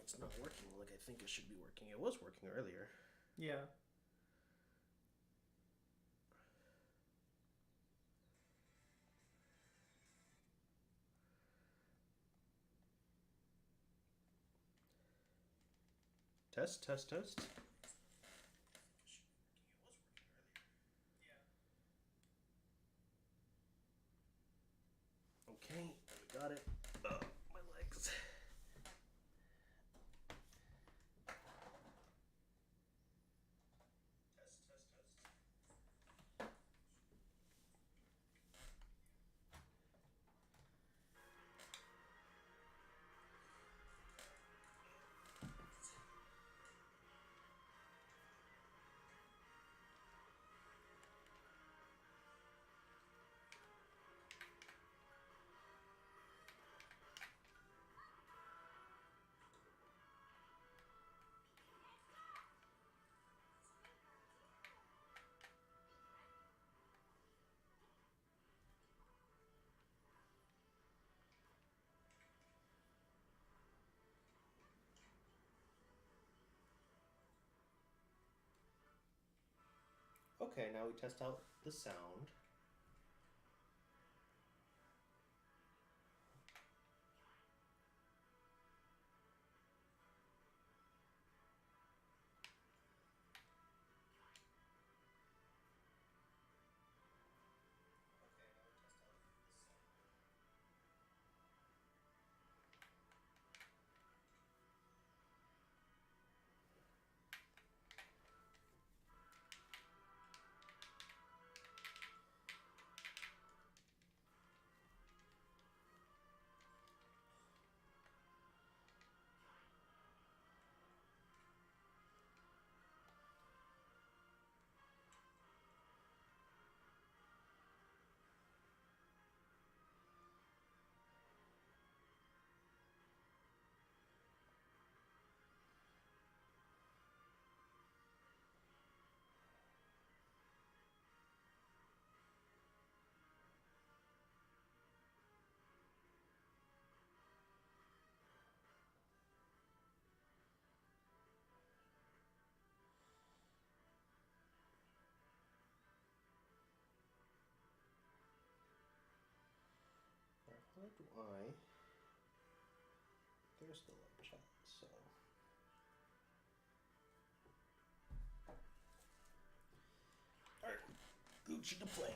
it's not working like I think it should be working. It was working earlier. Yeah. Test, test, test. Okay, we got it. Oh, my legs. Okay, now we test out the sound. How do I? There's the live chat, so. Alright, Gucci to play.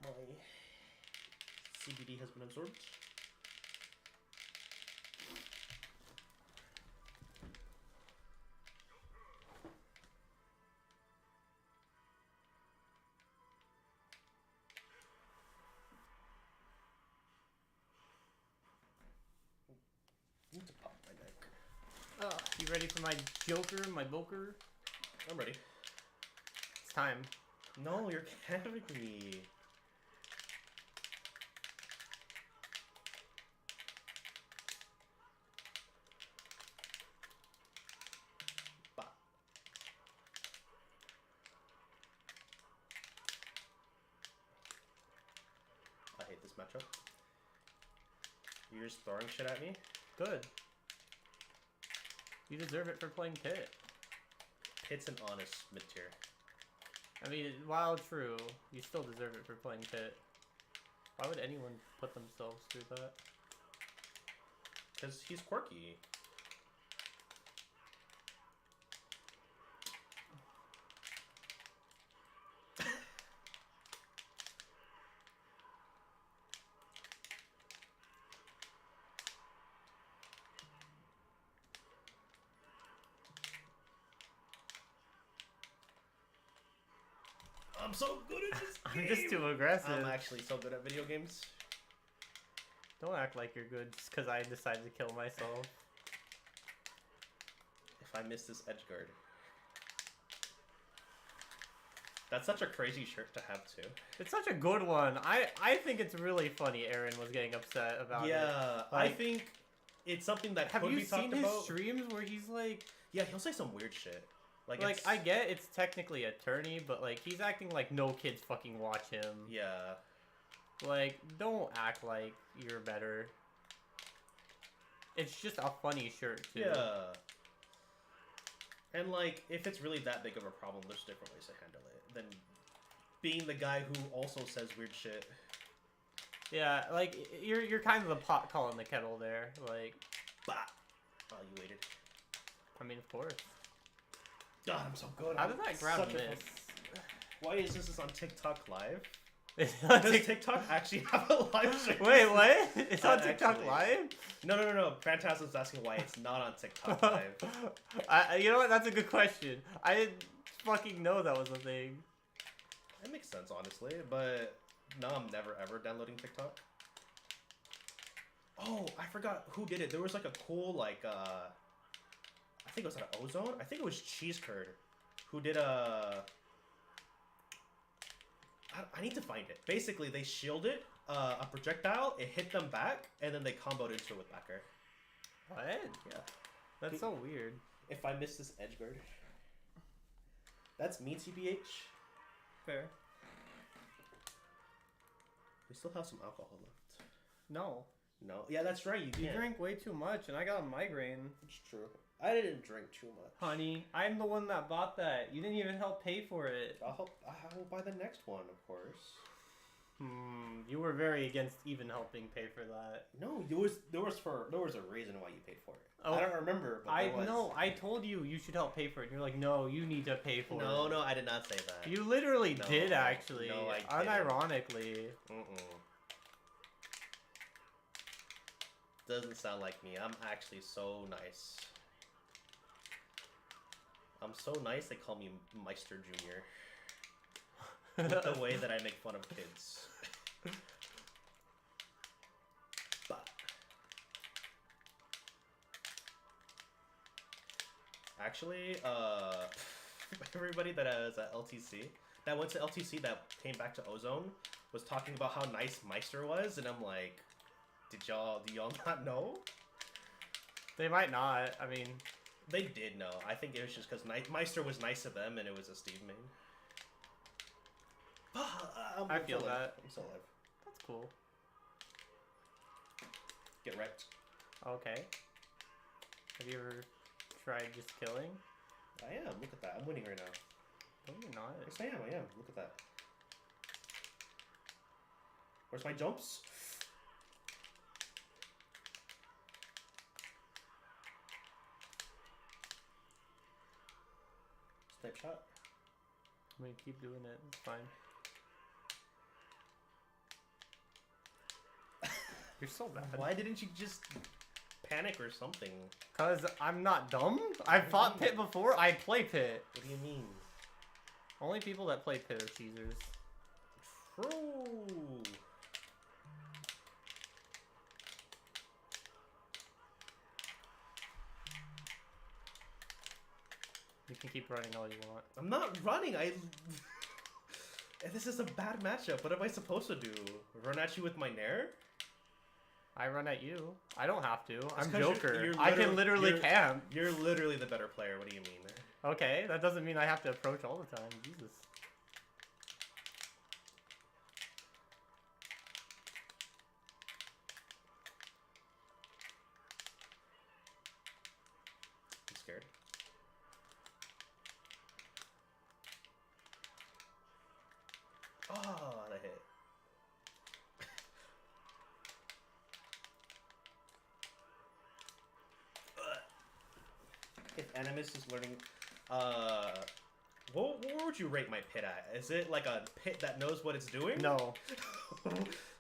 My CBD has been absorbed. Need to pop my neck. Oh, you ready for my Joker, my Boker? I'm ready. It's time. No, you're having me. Bah. I hate this matchup. You're just throwing shit at me? Good. You deserve it for playing Pit. Pit's an honest mid-tier. I mean, while true, you still deserve it for playing Pit. Why would anyone put themselves through that? Because he's quirky. I'm so good at this game. I'm just too aggressive. I'm actually so good at video games. Don't act like you're good just because I decided to kill myself. If I miss this edge guard. That's such a crazy shirt to have too. It's such a good one. I think it's really funny Aaron was getting upset about it. Yeah, Like, I think it's something that have could you be talked seen his about. streams where he's like... Yeah, he'll say some weird shit. Like I get it's technically attorney, but like he's acting like no kids fucking watch him. Yeah. Like, don't act like you're better. it's just a funny shirt too. Yeah. And like, if it's really that big of a problem, there's different ways to handle it than being the guy who also says weird shit. Yeah, like you're kind of the pot calling the kettle there. Like, Bah. Oh, you waited. I mean, of course. God, I'm so good. How did that ground Such a miss? Why is this on TikTok live? Does Does TikTok actually have a live stream? Wait, what? It's on TikTok Actually. Live? No. Phantasm's asking why it's not on TikTok live. You know what? That's a good question. I didn't fucking know that was a thing. It makes sense, honestly, but no, I'm never ever downloading TikTok. Oh, I forgot who did it. There was like a cool, like, I think it was at Ozone. I think it was Cheese Curd who did a... I need to find it. Basically, they shielded a projectile, it hit them back, and then they comboed into it with backer. What? Yeah. That's so weird. If I miss this edge guard. That's me, TBH. Fair. We still have some alcohol left. No. No? Yeah, that's right. You You can't. drink way too much, and I got a migraine. It's true. I didn't drink too much. Honey, I'm the one that bought that. You didn't even help pay for it. I will buy the next one, of course. You were very against even helping pay for that. No, there was a reason why you paid for it. Oh, I don't remember, but there was. No, I told you should help pay for it. And you're like, no, you need to pay for it. No, I did not say that. You literally No, did, actually. no, I didn't. Unironically. Doesn't sound like me. I'm actually so nice. I'm so nice they call me Meister Jr. With the way that I make fun of kids. But actually, everybody that was at LTC, that went to LTC that came back to Ozone, was talking about how nice Meister was, and I'm like, do y'all not know? They might not. I mean, They did know. I think it was just because Meister was nice to them, and it was a Steve main. I feel that. I'm still alive. That's cool. Get wrecked. Okay. Have you ever tried just killing? I am. Look at that. I'm winning right now. No, you're not. Yes, I am. Look at that. Where's my jumps? Snipe shot. I mean, keep doing it. It's fine. You're so bad. Why didn't you just panic or something? Cause I'm not dumb. I've fought Pit before. I play Pit. What do you mean? Only people that play Pit are cheesers. True. You can keep running all you want. I'm not running. This is a bad matchup. What am I supposed to do? Run at you with my Nair? I run at you. I don't have to. That's I'm 'cause Joker. you're I can literally camp. You're literally the better player. What do you mean? Okay, that doesn't mean I have to approach all the time. Jesus. I'm scared. Oh, that hit. If Animus is learning, what would you rate my pit at? Is it like a pit that knows what it's doing? No.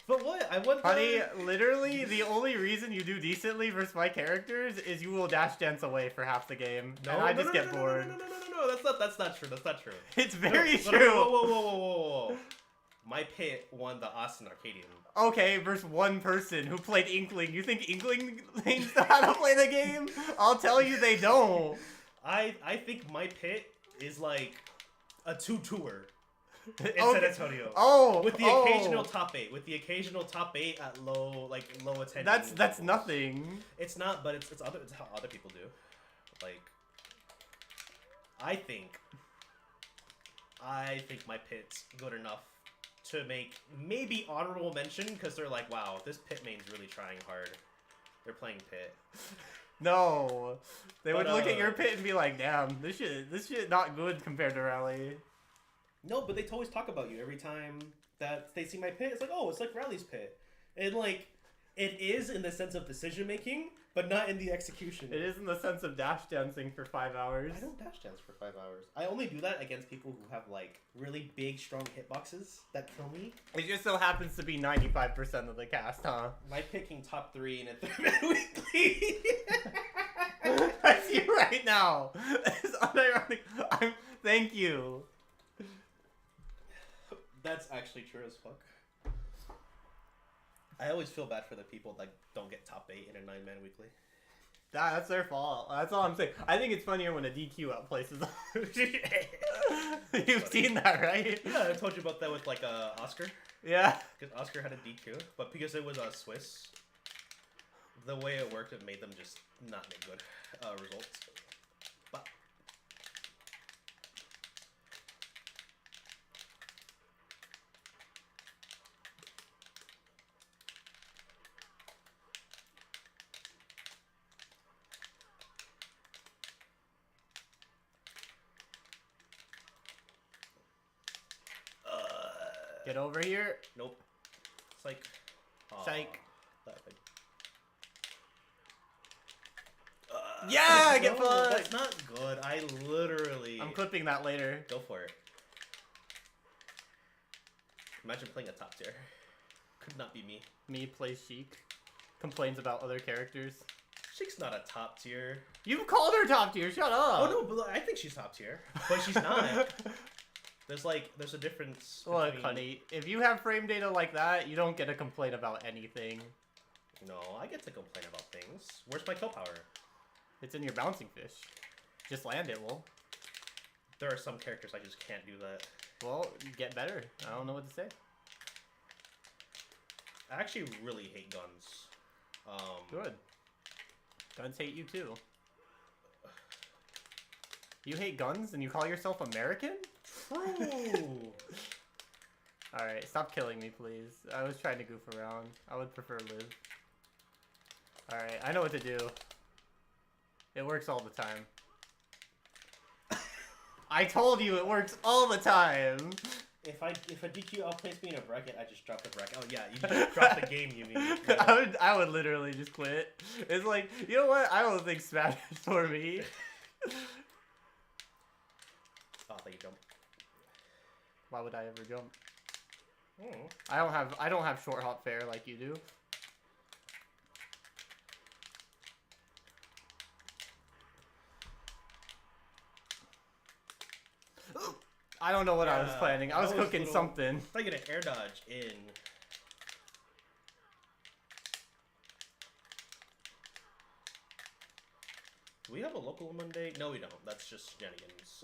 But what? I want Honey, literally, the only reason you do decently versus my characters is you will dash dance away for half the game, and I just get bored. No, that's not true. That's not true. It's very No, true. Whoa. My pit won the Austin Arcadian. Okay, versus one person who played Inkling. You think Inkling thinks know how to play the game? I'll tell you they don't. I think my pit is like a 2-2er in Okay. San Antonio. Oh, With the occasional top 8. With the occasional top 8 at low attention. That's nothing. It's not, but it's how other people do. Like, I think my pit's good enough to make maybe honorable mention because they're like, wow, this pit main's really trying hard. They're playing Pit. No, they would But, look at your pit and be like, "Damn, this shit not good compared to Rally." No, but they always talk about you every time that they see my pit. It's like, oh, it's like Rally's pit, and like, it is in the sense of decision making, but not in the execution. It is in the sense of dash dancing for 5 hours. I don't dash dance for 5 hours. I only do that against people who have like really big, strong hitboxes that kill me. It just so happens to be 95% of the cast, huh? My picking top 3 in a 3-man weekly. I see you right now. It's unironic. Thank you. That's actually true as fuck. I always feel bad for the people that don't get top 8 in a 9-man weekly. That's their fault. That's all I'm saying. I think it's funnier when a DQ outplaces. You've seen that, right? Yeah, I told you about that with like Oscar. Yeah. Because Oscar had a DQ, but because it was a Swiss, the way it worked, it made them just not make good results. But Get over here. nope. It's like Psych. Laughing. Yeah, get no, fucked. That's not good. I literally. I'm clipping that later. Go for it. Imagine playing a top tier. Could not be me. Me plays Sheik. Complains about other characters. Sheik's not a top tier. You called her top tier. Shut up. Oh no, but I think she's top tier, but she's not. There's a difference. Look, between... honey, if you have frame data like that, you don't get to complain about anything. No, I get to complain about things. Where's my kill power? It's in your bouncing fish. Just land it, well. There are some characters I just can't do that. Well, get better. I don't know what to say. I actually really hate guns. Good. Guns hate you too. You hate guns and you call yourself American? True. Alright, stop killing me, please. I was trying to goof around. I would prefer live. Alright, I know what to do. It works all the time. I told you it works all the time! If a DQ outplays me in a bracket, I just drop the bracket. Oh yeah, you just drop the game, you mean? I would literally just quit. It's like, you know what? I don't think Smash is for me. Oh, thank you, jump. Why would I ever jump? Oh. I don't have short hop fair like you do. I don't know what I was planning. I was cooking something. I get an air dodge in. Do we have a local Monday? No, we don't. That's just shenanigans.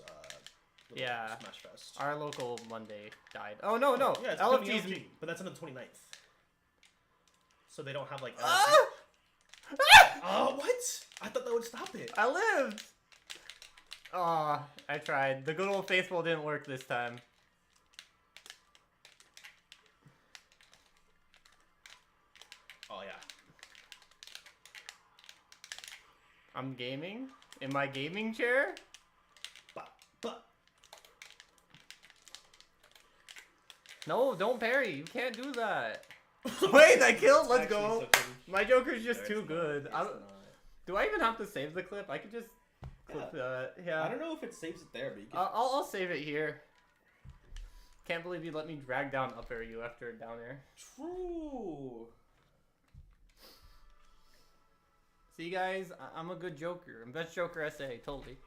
Yeah. Smash Fest. Our local Monday died. Oh, no, no. Yeah, it's LFG's... LFG, but that's on the 29th. So they don't have like LFG. Ah! Oh, what? I thought that would stop it. I lived! Aw, I tried. The good old faithful didn't work this time. Oh, yeah. I'm gaming? In my gaming chair? But. No, don't parry. You can't do that. Wait, I killed. Let's go. So My Joker's just No, too it's good. Not. It's Do I even have to save the clip? I could just clip that. Yeah. I don't know if it saves it there, but you can. I'll save it here. Can't believe you let me drag down up air you after down air. True. See, guys, I'm a good Joker. I'm best Joker SA, totally.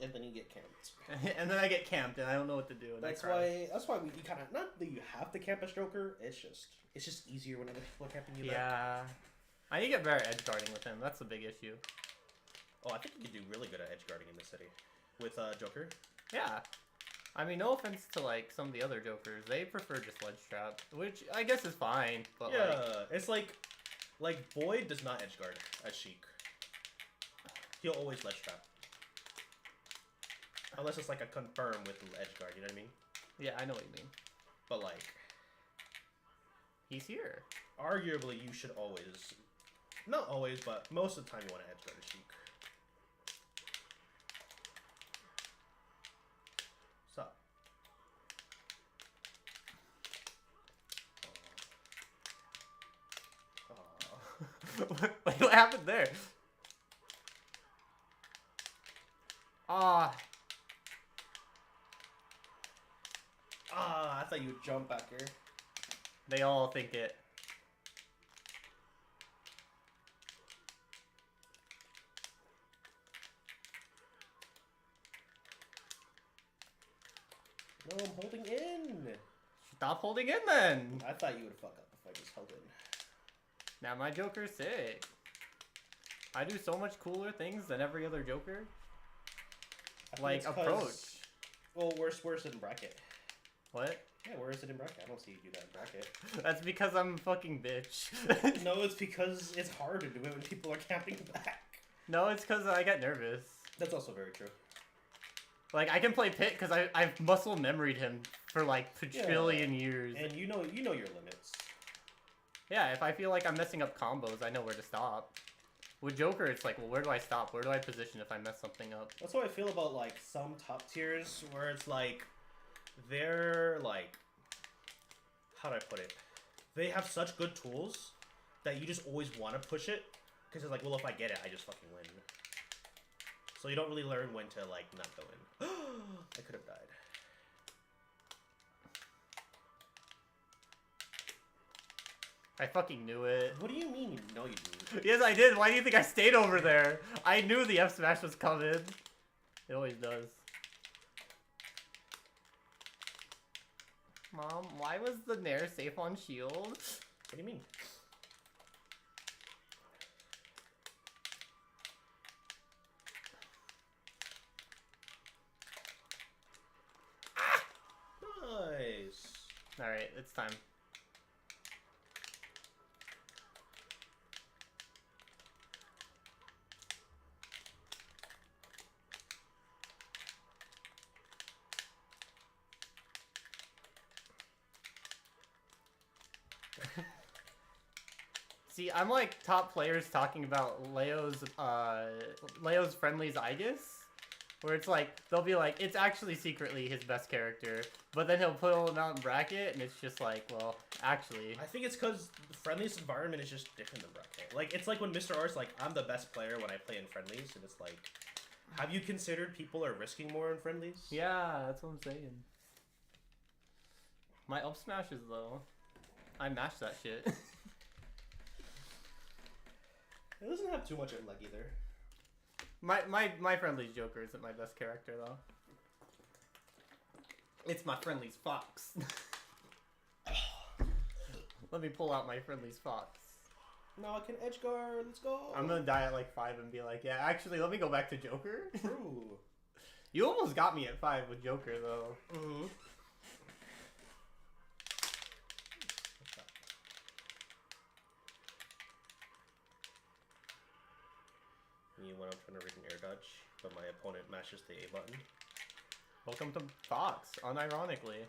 And then you get camped. And then I get camped and I don't know what to do. And That's why we kind of, not that you have to camp as Joker. It's just easier when other people are camping you. Yeah. I need to get better edge guarding with him. That's the big issue. Oh, I think you could do really good at edge guarding in this city with Joker. Yeah. I mean, no offense to like some of the other Jokers, they prefer just ledge trap, which I guess is fine. But yeah, like, it's like Void does not edge guard as Sheik. He'll always ledge trap. Unless it's like a confirm with edge guard, you know what I mean? yeah, I know what you mean. But like, He's here. arguably, you should always. Not always, but most of the time you want to edge guard a Sheik. Sup? Wait, what happened there? Ah. I thought you would jump back here. They all think it. No, I'm holding in. Stop holding in then. I thought you would fuck up if I just held in. Now my Joker's sick. I do so much cooler things than every other Joker. Like approach. Well, worse in bracket. What? Yeah, where is it in bracket? I don't see you do that in bracket. That's because I'm a fucking bitch. No, it's because it's hard to do it when people are camping back. No, it's because I get nervous. That's also very true. Like, I can play Pit because I've muscle memoried him for like quadrillion years. And you know your limits. Yeah, if I feel like I'm messing up combos, I know where to stop. With Joker, it's like, well, where do I stop? Where do I position if I mess something up? That's how I feel about like some top tiers where it's like they're like, how do I put it? They have such good tools that you just always want to push it because it's like, well, if I get it, I just fucking win. So you don't really learn when to like not go in. I could have died. I fucking knew it. What do you mean? No, you didn't. Yes, I did. Why do you think I stayed over there? I knew the F smash was coming. It always does. Mom, why was the Nair safe on shield? What do you mean? Ah! Nice. Alright, it's time. See, I'm like top players talking about Leo's friendlies Aegis, where it's like they'll be like it's actually secretly his best character, but then he'll pull him out in bracket and it's just like, well, actually. I think it's because the friendlies environment is just different than bracket. Like it's like when Mr. R's like, I'm the best player when I play in friendlies, and it's like, have you considered people are risking more in friendlies? Yeah, that's what I'm saying. My up smashes though, I mash that shit. It doesn't have too much in leg either. My friendly's Joker isn't my best character though. It's my friendly's Fox. Let me pull out my friendly's Fox. Now I can edge guard. Let's go. I'm gonna die at like 5 and be like, yeah, actually, let me go back to Joker. True. You almost got me at 5 with Joker though. Mm-hmm. When I'm trying to read an air dodge, but my opponent mashes the A button. Welcome to Fox, unironically.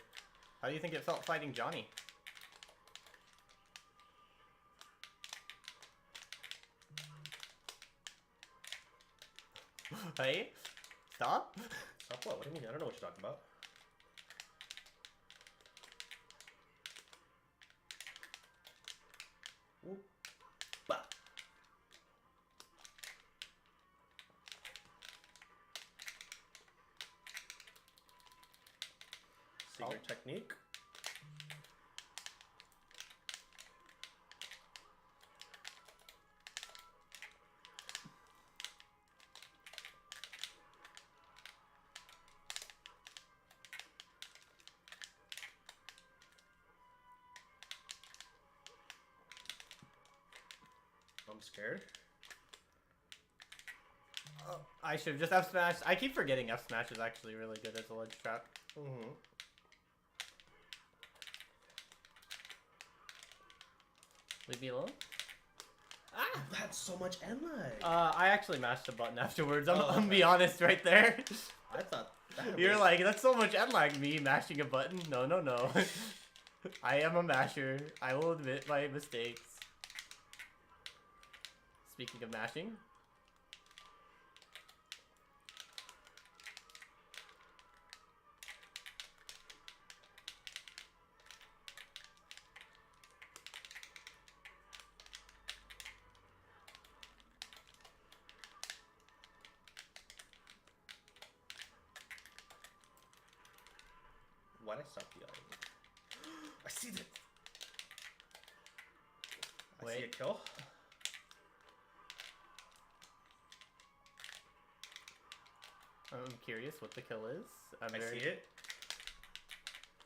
How do you think it felt fighting Johnny? Hey? Stop? Stop what? What do you mean? I don't know what you're talking about. Whoop. Bah. Secret technique. I'm scared. Oh, I should have just F smashed. I keep forgetting F smash is actually really good as a ledge trap. Mm-hmm. Leave me alone. Ah, that's so much end lag. I actually mashed the button afterwards. I'm Oh, gonna be okay. honest right there. I thought that You're was... like, that's so much end lag, me mashing a button. No, no, no. I am a masher. I will admit my mistakes. Speaking of mashing. Why'd I stop the audio? I see it. I see a kill. I'm curious what the kill is. I see it.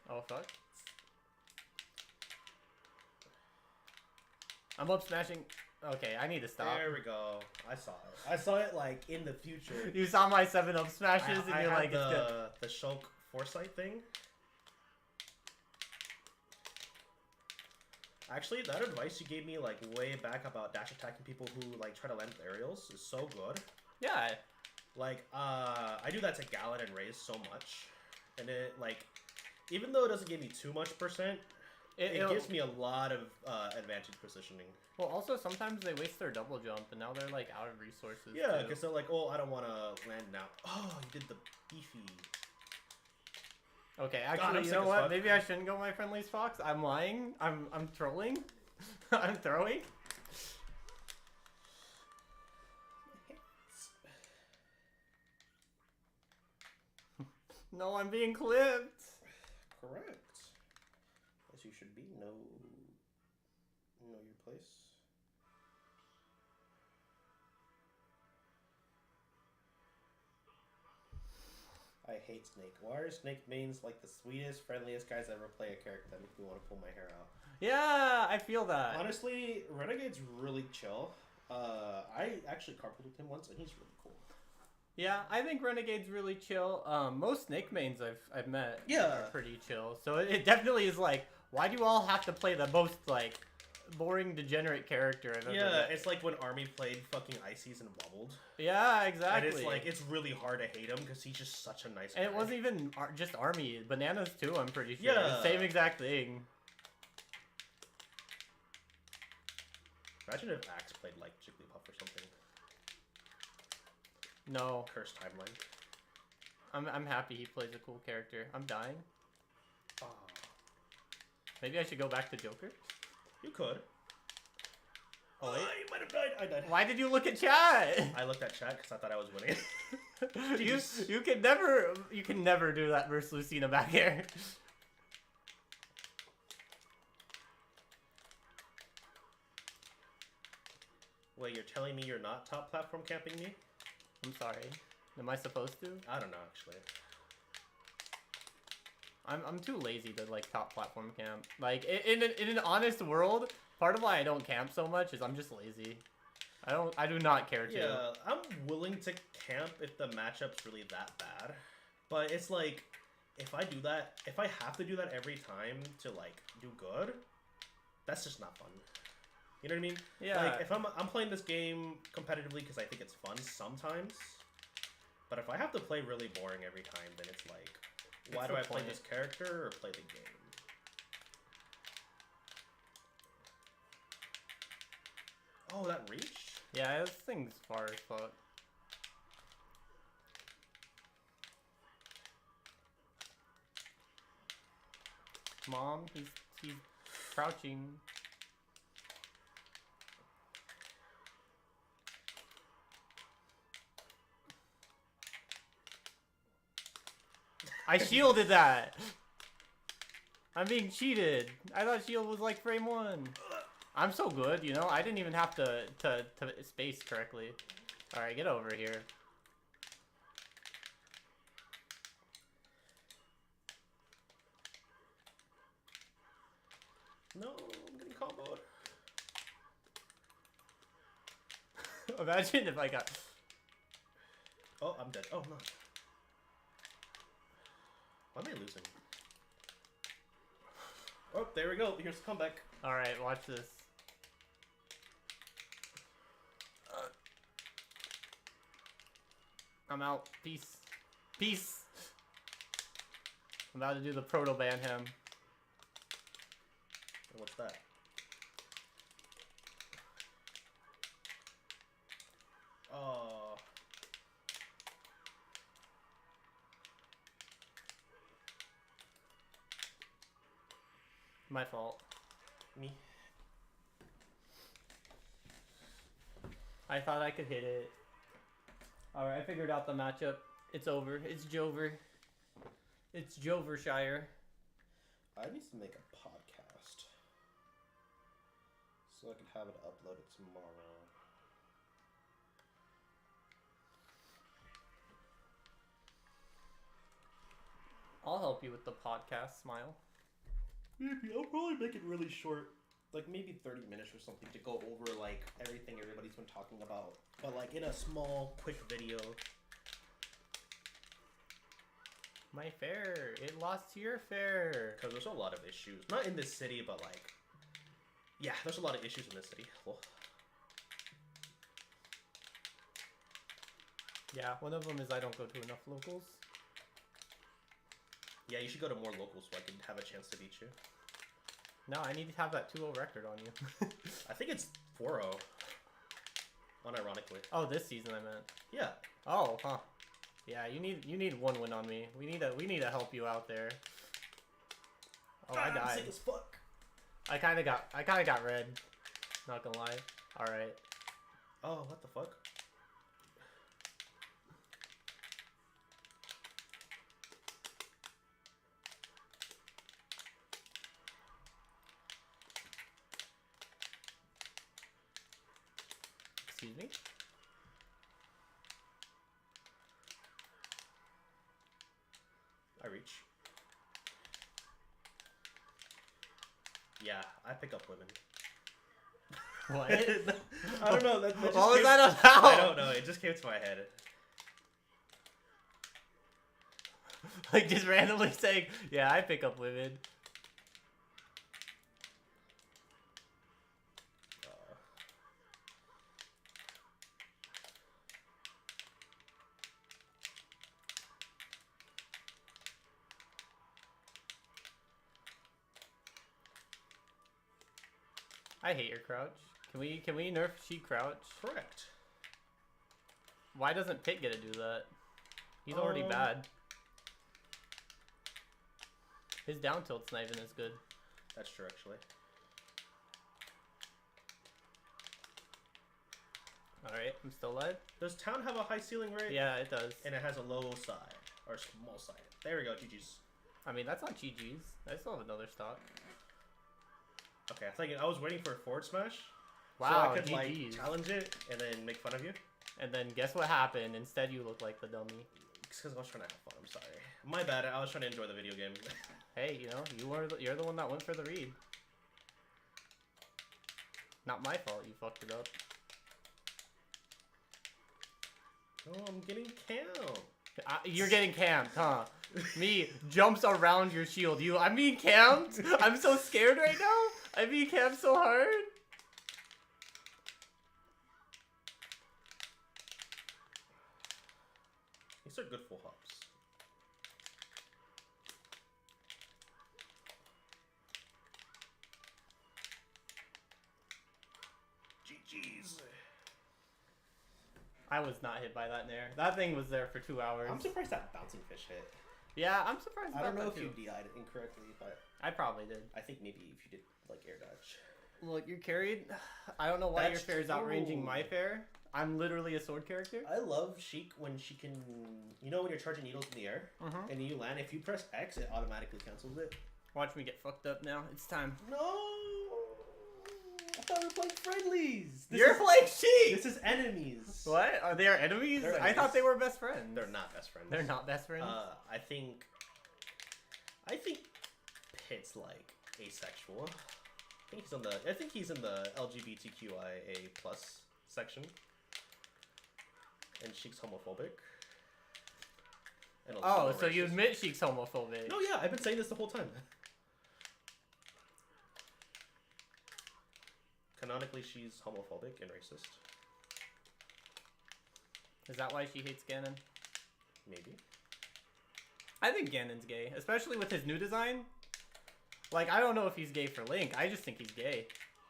Oh fuck. I'm up smashing. Okay, I need to stop. There we go. I saw it. I saw it like in the future. You saw my 7-up smashes and you're like, the Shulk Foresight thing. Actually, that advice you gave me like way back about dash attacking people who like try to land with aerials is so good. Yeah. Like, I do that to Gallon and Raze so much, and it like, even though it doesn't give me too much percent, it gives me a lot of advantage positioning. Well, also sometimes they waste their double jump, and now they're like out of resources. Yeah, because they're like, oh, I don't want to land now. Oh, you did the beefy. Okay, actually, you know what? Maybe I shouldn't go my friendly's Fox. I'm lying. I'm trolling. I'm throwing. No, I'm being clipped. Correct. As you should be. Know your place. I hate Snake. Why are Snake mains like the sweetest, friendliest guys ever play a character that make me want to pull my hair out? Yeah, I feel that. Honestly, Renegade's really chill. I actually carpooled with him once, and he's really cool. Yeah, I think Renegade's really chill. Most Snake mains I've met are pretty chill. So it definitely is like, why do you all have to play the most like boring degenerate character I've ever met? It's like when Army played fucking Ices and Wobbled. Yeah, exactly. And it's like, it's really hard to hate him because he's just such a nice guy. And it wasn't even just Army. Bananas too, I'm pretty sure. Yeah. Same exact thing. Imagine if Axe played like Jigglypuff or something. No. Cursed timeline. I'm happy he plays a cool character. I'm dying. Oh. Maybe I should go back to Joker? You could. Oh, wait. I might have died. I died. Why did you look at chat? I looked at chat because I thought I was winning. you can never do that versus Lucina back here. Wait, you're telling me you're not top platform camping me? I'm sorry. Am I supposed to? I don't know, actually. I'm too lazy to like top platform camp. Like in an honest world, part of why I don't camp so much is I'm just lazy. I do not care to. Yeah, I'm willing to camp if the matchup's really that bad. But it's like, if I have to do that every time to like do good, that's just not fun. You know what I mean? Yeah. Like if I'm playing this game competitively because I think it's fun sometimes. But if I have to play really boring every time, then it's like, why do I play this character or play the game? Oh, that reach? Yeah, this thing's far as fuck. Mom, he's crouching. I shielded that! I'm being cheated. I thought shield was like frame 1. I'm so good, you know? I didn't even have to space correctly. Alright, get over here. No, I'm getting comboed. Imagine if I got... Oh, I'm dead. Oh, no. Why am I losing? Oh, there we go. Here's the comeback. Alright, watch this. I'm out. Peace. Peace! I'm about to do the proto-ban him. What's that? My fault. Me. I thought I could hit it. Alright, I figured out the matchup. It's over. It's Jover. It's Jovershire. I need to make a podcast so I can have it uploaded tomorrow. I'll help you with the podcast, Smile. Maybe. I'll probably make it really short. Like maybe 30 minutes or something to go over like everything everybody's been talking about. But like in a small, quick video. My fair. It lost to your fair. Because there's a lot of issues. Not in this city, but like... Yeah, there's a lot of issues in this city. Well, Yeah, one of them is I don't go to enough locals. yeah, you should go to more locals so I can have a chance to beat you. No, I need to have that 2-0 record on you. I think it's 4-0. Unironically. Oh, this season I meant. Yeah. Oh, huh. Yeah, you need one win on me. We need to help you out there. Oh, I I'm died. sick as fuck. I kind of got red. Not gonna lie. All right. Oh, what the fuck? Excuse me. I reach. Yeah, I pick up women. What? I don't know. That just What was came- that about? I don't know. It just came to my head. Like just randomly saying, "Yeah, I pick up women." I hate your crouch. Can we nerf she crouch? Correct. Why doesn't Pit get to do that? He's already bad. His down tilt's not even as good. That's true, actually. Alright, I'm still alive. Does town have a high ceiling rate? Yeah, it does. And it has a low side. Or small side. There we go, GG's. I mean, that's not GG's. I still have another stock. Okay, I was waiting for a forward smash. Wow, so I could, GG's. like, challenge it and then make fun of you. And then guess what happened? Instead, you look like the dummy. It's because I was trying to have fun, I'm sorry. My bad, I was trying to enjoy the video game. Hey, you know, you're the one that went for the read. Not my fault. You fucked it up. Oh, I'm getting camped. You're getting camped, huh? Me jumps around your shield. I'm being camped. I'm so scared right now. I'm being camped so hard. These are good full hops. GG's. I was not hit by that nair. That thing was there for 2 hours. I'm surprised that bouncing fish hit. Yeah, I'm surprised I about don't know that if you too. DI'd it incorrectly, but I probably did. I think maybe if you did like air dodge. Look, you're carried. I don't know why your That's fair is outranging true. my fair. I'm literally a sword character. I love Sheik when she can, you know, when you're charging needles in the air Mm-hmm. and you land. If you press X, it automatically cancels it. Watch me get fucked up now. It's time. No, I thought we were playing friendlies. You're playing Sheik! This is enemies. What? Are they our enemies? They're I thought enemies. they were best friends. They're not best friends. They're not best friends? I think Pit's like asexual. I think he's in the LGBTQIA plus section. And Sheik's homophobic. And a Oh, little so you racist. admit Sheik's homophobic. No, yeah, I've been saying this the whole time. Canonically, she's homophobic and racist. Is that why she hates Ganon? Maybe. I think Ganon's gay, especially with his new design. Like, I don't know if he's gay for Link. I just think he's gay.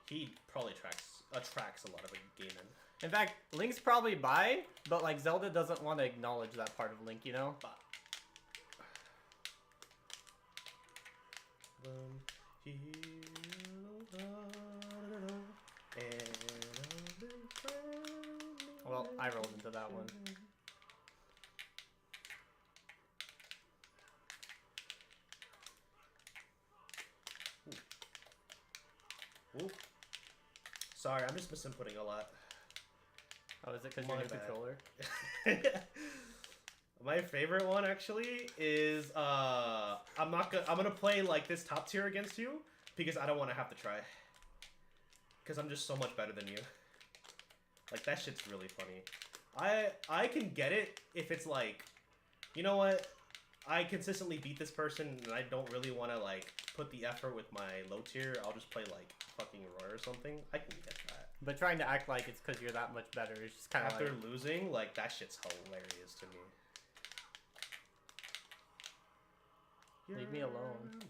He probably attracts a lot of gay men. In fact, Link's probably bi, but like Zelda doesn't want to acknowledge that part of Link, you know? Well, I rolled into that one. Ooh. Sorry, I'm just misinputting a lot. Oh, is it because you're My new bad. controller? My favorite one actually is I'm gonna play like this top tier against you because I don't want to have to try. Because I'm just so much better than you. Like that shit's really funny. I can get it if it's like, you know what? I consistently beat this person and I don't really want to like put the effort with my low tier. I'll just play like fucking Roy or something. I can get that. But trying to act like it's because you're that much better is just kind of After like... losing, like that shit's hilarious to me. Leave me alone.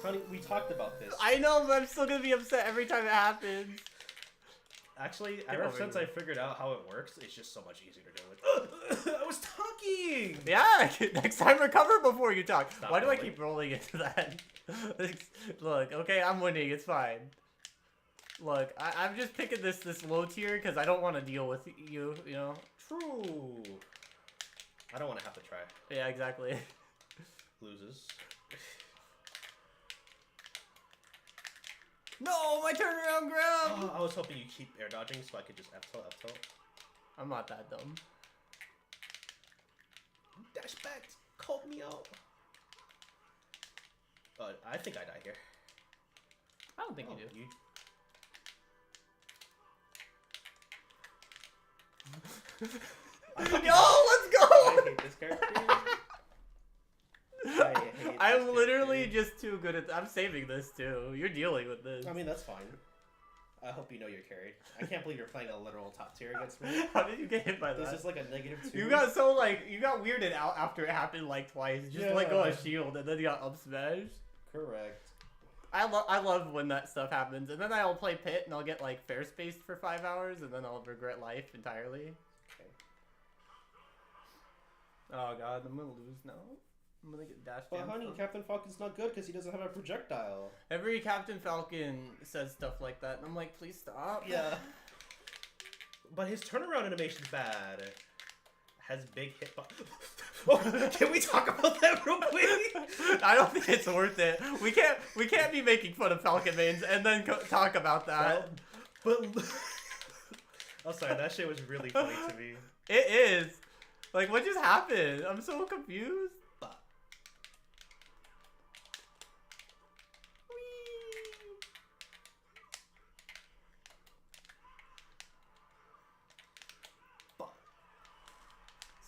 Honey, we talked about this. I know, but I'm still gonna be upset every time it happens. Actually, Get ever over since here. I figured out how it works, it's just so much easier to do it. I was talking! Yeah, next time recover before you talk. Stop Why do I rolling. keep rolling into that? Look, okay, I'm winning. It's fine. Look, I'm just picking this low tier because I don't want to deal with you, you know? True. I don't want to have to try. Yeah, exactly. Loses. No, my turnaround grab! Oh, I was hoping you keep air dodging so I could just F-tilt, F-tilt. I'm not that dumb. Dash back! Called me out! I think I die here. I don't think Oh, you do. Yo, let's go! I hate this character. I hate I'm this literally character. just too good at... I'm saving this, too. You're dealing with this. I mean, that's fine. I hope you know you're carried. I can't believe you're playing a literal top tier against me. How did you get hit by that? This is like a -2. You got so, like, you got weirded out after it happened, like, twice. Just Yeah. let go of shield, and then you got up smash. Correct. I love when that stuff happens. And then I'll play Pit, and I'll get, like, fair spaced for 5 hours, and then I'll regret life entirely. Okay. Oh, God, I'm gonna lose now. I'm gonna get dashed But down. honey, Captain Falcon's not good because he doesn't have a projectile. Every Captain Falcon says stuff like that, and I'm like, please stop. Yeah. But his turnaround animation's bad. Has big hitbox. Oh, can we talk about that real quick? I don't think it's worth it. We can't be making fun of Falcon mains and then talk about that. But I'm sorry, that shit was really funny to me. It is. Like, what just happened? I'm so confused.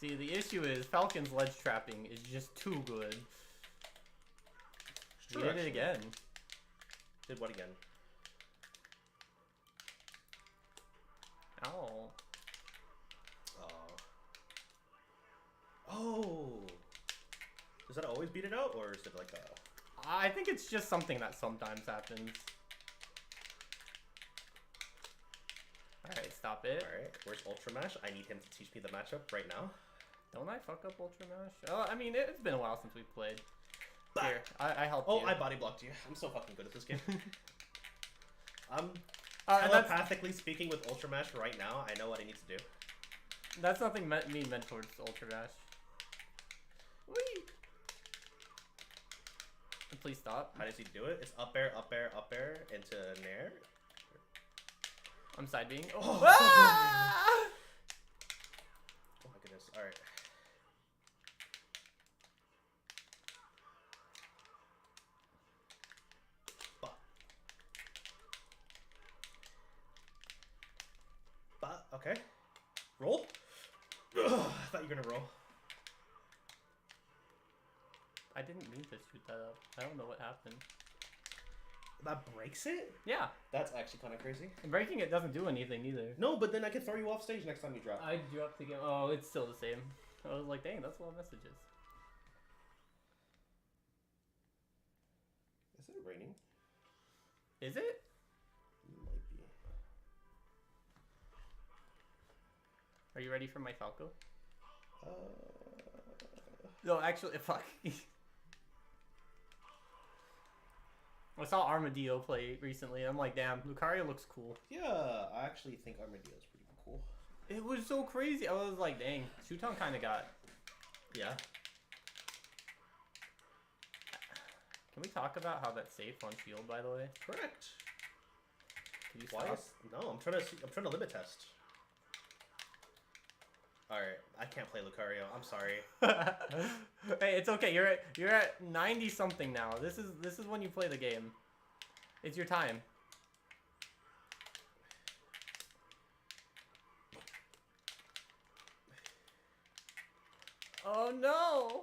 See, the issue is Falcon's ledge trapping is just too good. Sure, We did it actually. again. Did what again? Ow. Oh. Does that always beat it out, or is it like a... I think it's just something that sometimes happens. Alright, stop it. Alright, where's Ultra Mash? I need him to teach me the matchup right now. Don't I fuck up Ultra Mash? Oh, I mean, it's been a while since we've played. Bah. Here, I helped Oh, you. I body blocked you. I'm so fucking good at this game. I'm And that's, telepathically speaking with Ultra Mash right now. I know what I need to do. that's nothing meant towards Ultra Mash. Whee! And please stop. How does he do it? It's up air, up air, up air, into nair. I'm side being. Oh, Oh, so good. ah! Oh my goodness. Alright. Okay. Roll. Ugh, I thought you were gonna roll. I didn't mean to shoot that up. I don't know what happened. That breaks it? Yeah. That's actually kind of crazy. And breaking it doesn't do anything either. No, but then I can throw you off stage next time you drop. I dropped again. Oh, it's still the same. I was like, dang, that's a lot of messages. Is it raining? Is it? Might be. Are you ready for my Falco? No, actually, fuck. I saw Armadillo play recently, and I'm like, damn, Lucario looks cool. Yeah, I actually think Armadillo's pretty cool. It was so crazy. I was like, dang, Shuton kind of got. Yeah. Can we talk about how that's safe on shield, by the way? Correct. Can you Why stop? No, I'm trying to see, I'm trying to limit test. Alright, I can't play Lucario. I'm sorry. Hey, it's okay. You're at 90 something now. This is when you play the game. It's your time. Oh no!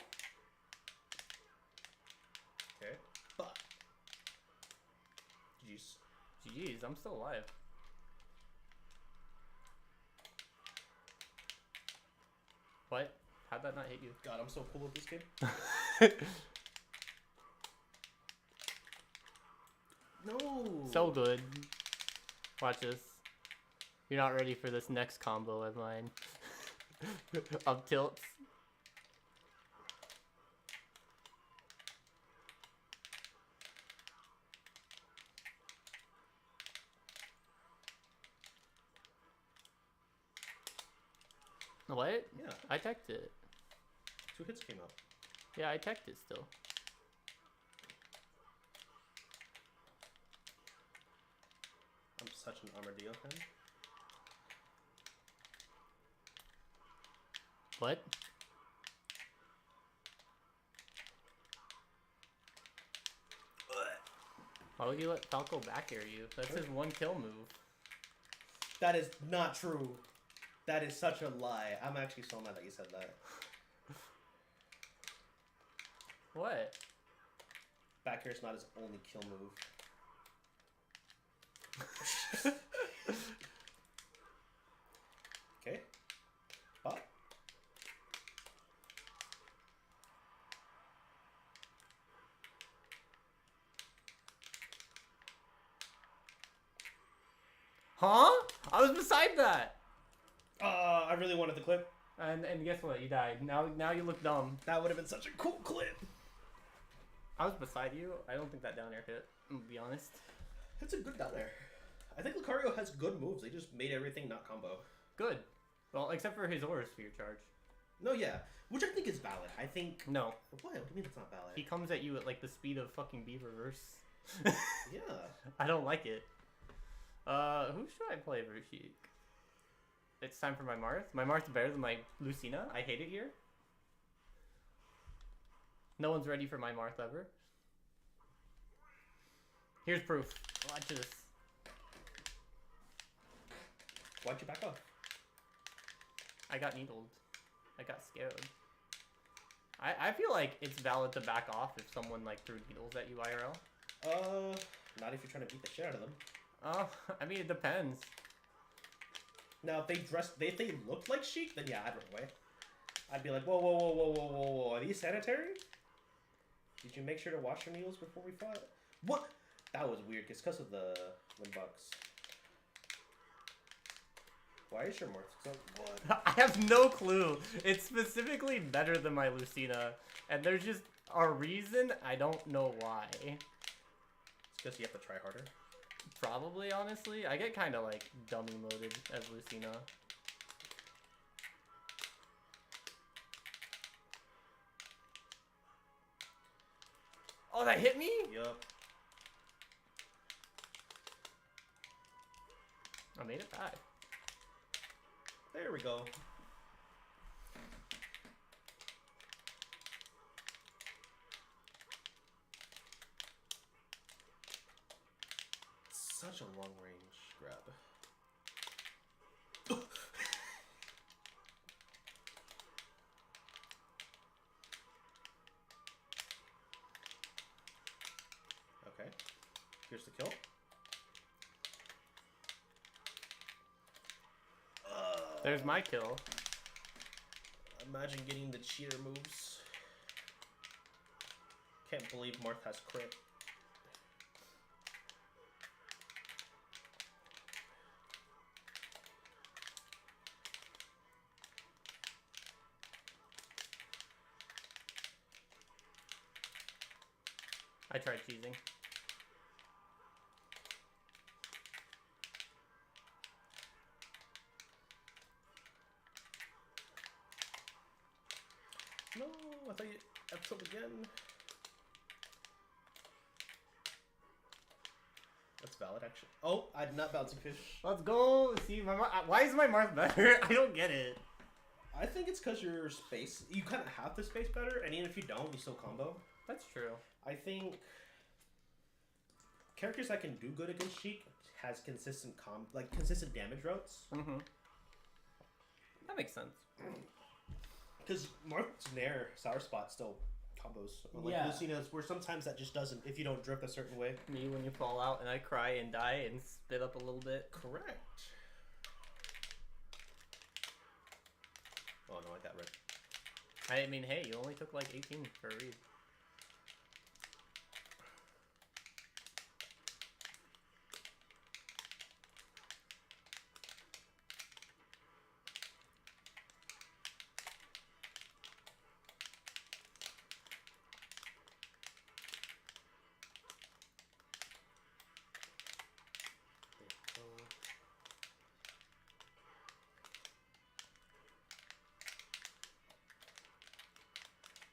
Okay. Fuck. GG's. GG's, I'm still alive. What? How'd that not hit you? God, I'm so cool with this game. No. So good. Watch this. You're not ready for this next combo of mine. Up tilts. What? Yeah. I teched it. 2 hits came out. Yeah, I teched it still. I'm such an Armadillo fan. What? Why would you let Falco back air you? That's his one kill move. That is not true. That is such a lie. I'm actually so mad that you said that. What? Back air is not his only kill move. Okay. Pop. Huh? I was beside that. I really wanted the clip. And guess what? You died. Now you look dumb. That would have been such a cool clip. I was beside you. I don't think that down air hit. I'm gonna be honest. It's a good down there. I think Lucario has good moves. They just made everything not combo. Good. Well, except for his Aura Sphere charge. No, yeah. Which I think is valid. I think... No. What? What do you mean it's not valid? He comes at you at like the speed of fucking Beaververse. Yeah. I don't like it. Who should I play Vershik? It's time for my Marth. My Marth's better than my Lucina. I hate it here. No one's ready for my Marth ever. Here's proof. Watch this. Why'd you back off? I got needled. I got scared. I feel like it's valid to back off if someone like threw needles at you IRL. Not if you're trying to beat the shit out of them. I mean, it depends. Now, if they looked like Sheik, then yeah, I'd run away. I'd be like, whoa, whoa, whoa, whoa, whoa, whoa, whoa, are these sanitary? Did you make sure to wash your needles before we fought? What? That was weird, because of the Windbucks. Why is your Marth so... What? I have no clue. It's specifically better than my Lucina, and there's just a reason. I don't know why. It's because you have to try harder. Probably, honestly. I get kind of like dummy moded as Lucina. Oh, that hit me? Yup. I made it back. There we go. Such a long range grab. Okay. Here's the kill. There's my kill. Imagine getting the cheater moves. Can't believe Marth has crit. tried cheesing. No, I thought you episode again. That's valid, actually. Oh, I did not bouncy fish. Let's go. See, why is my Marth better? I don't get it. I think it's because your space, you kind of have the space better, and even if you don't, you still combo. That's true. I think characters that can do good against Sheik has consistent consistent damage routes. Mm-hmm. That makes sense. Because Marth's Nair, Sour Spot still combos. Or Yeah. Lucina's, where sometimes that just doesn't, if you don't drift a certain way. Me when you fall out and I cry and die and spit up a little bit. Correct. Oh no, I got red. I mean, hey, you only took like 18 for a read.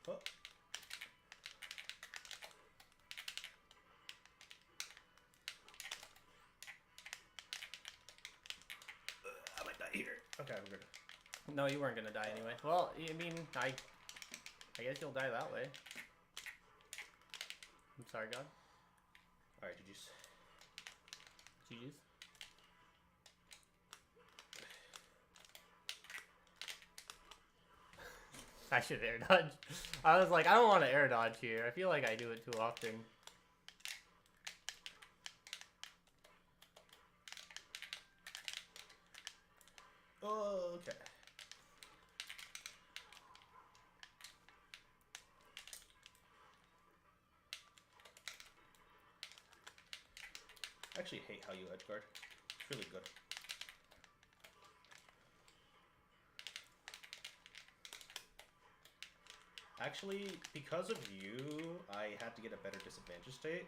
Oh. I might die here. Okay, I'm good. No, you weren't gonna die anyway. Well, I mean, I guess you'll die that way. I'm sorry, God. Alright, GG's. GG's. I should air dodge. I was like, I don't want to air dodge here. I feel like I do it too often. Oh, okay. I actually hate how you edge guard. It's really good. Actually, because of you, I had to get a better disadvantage state.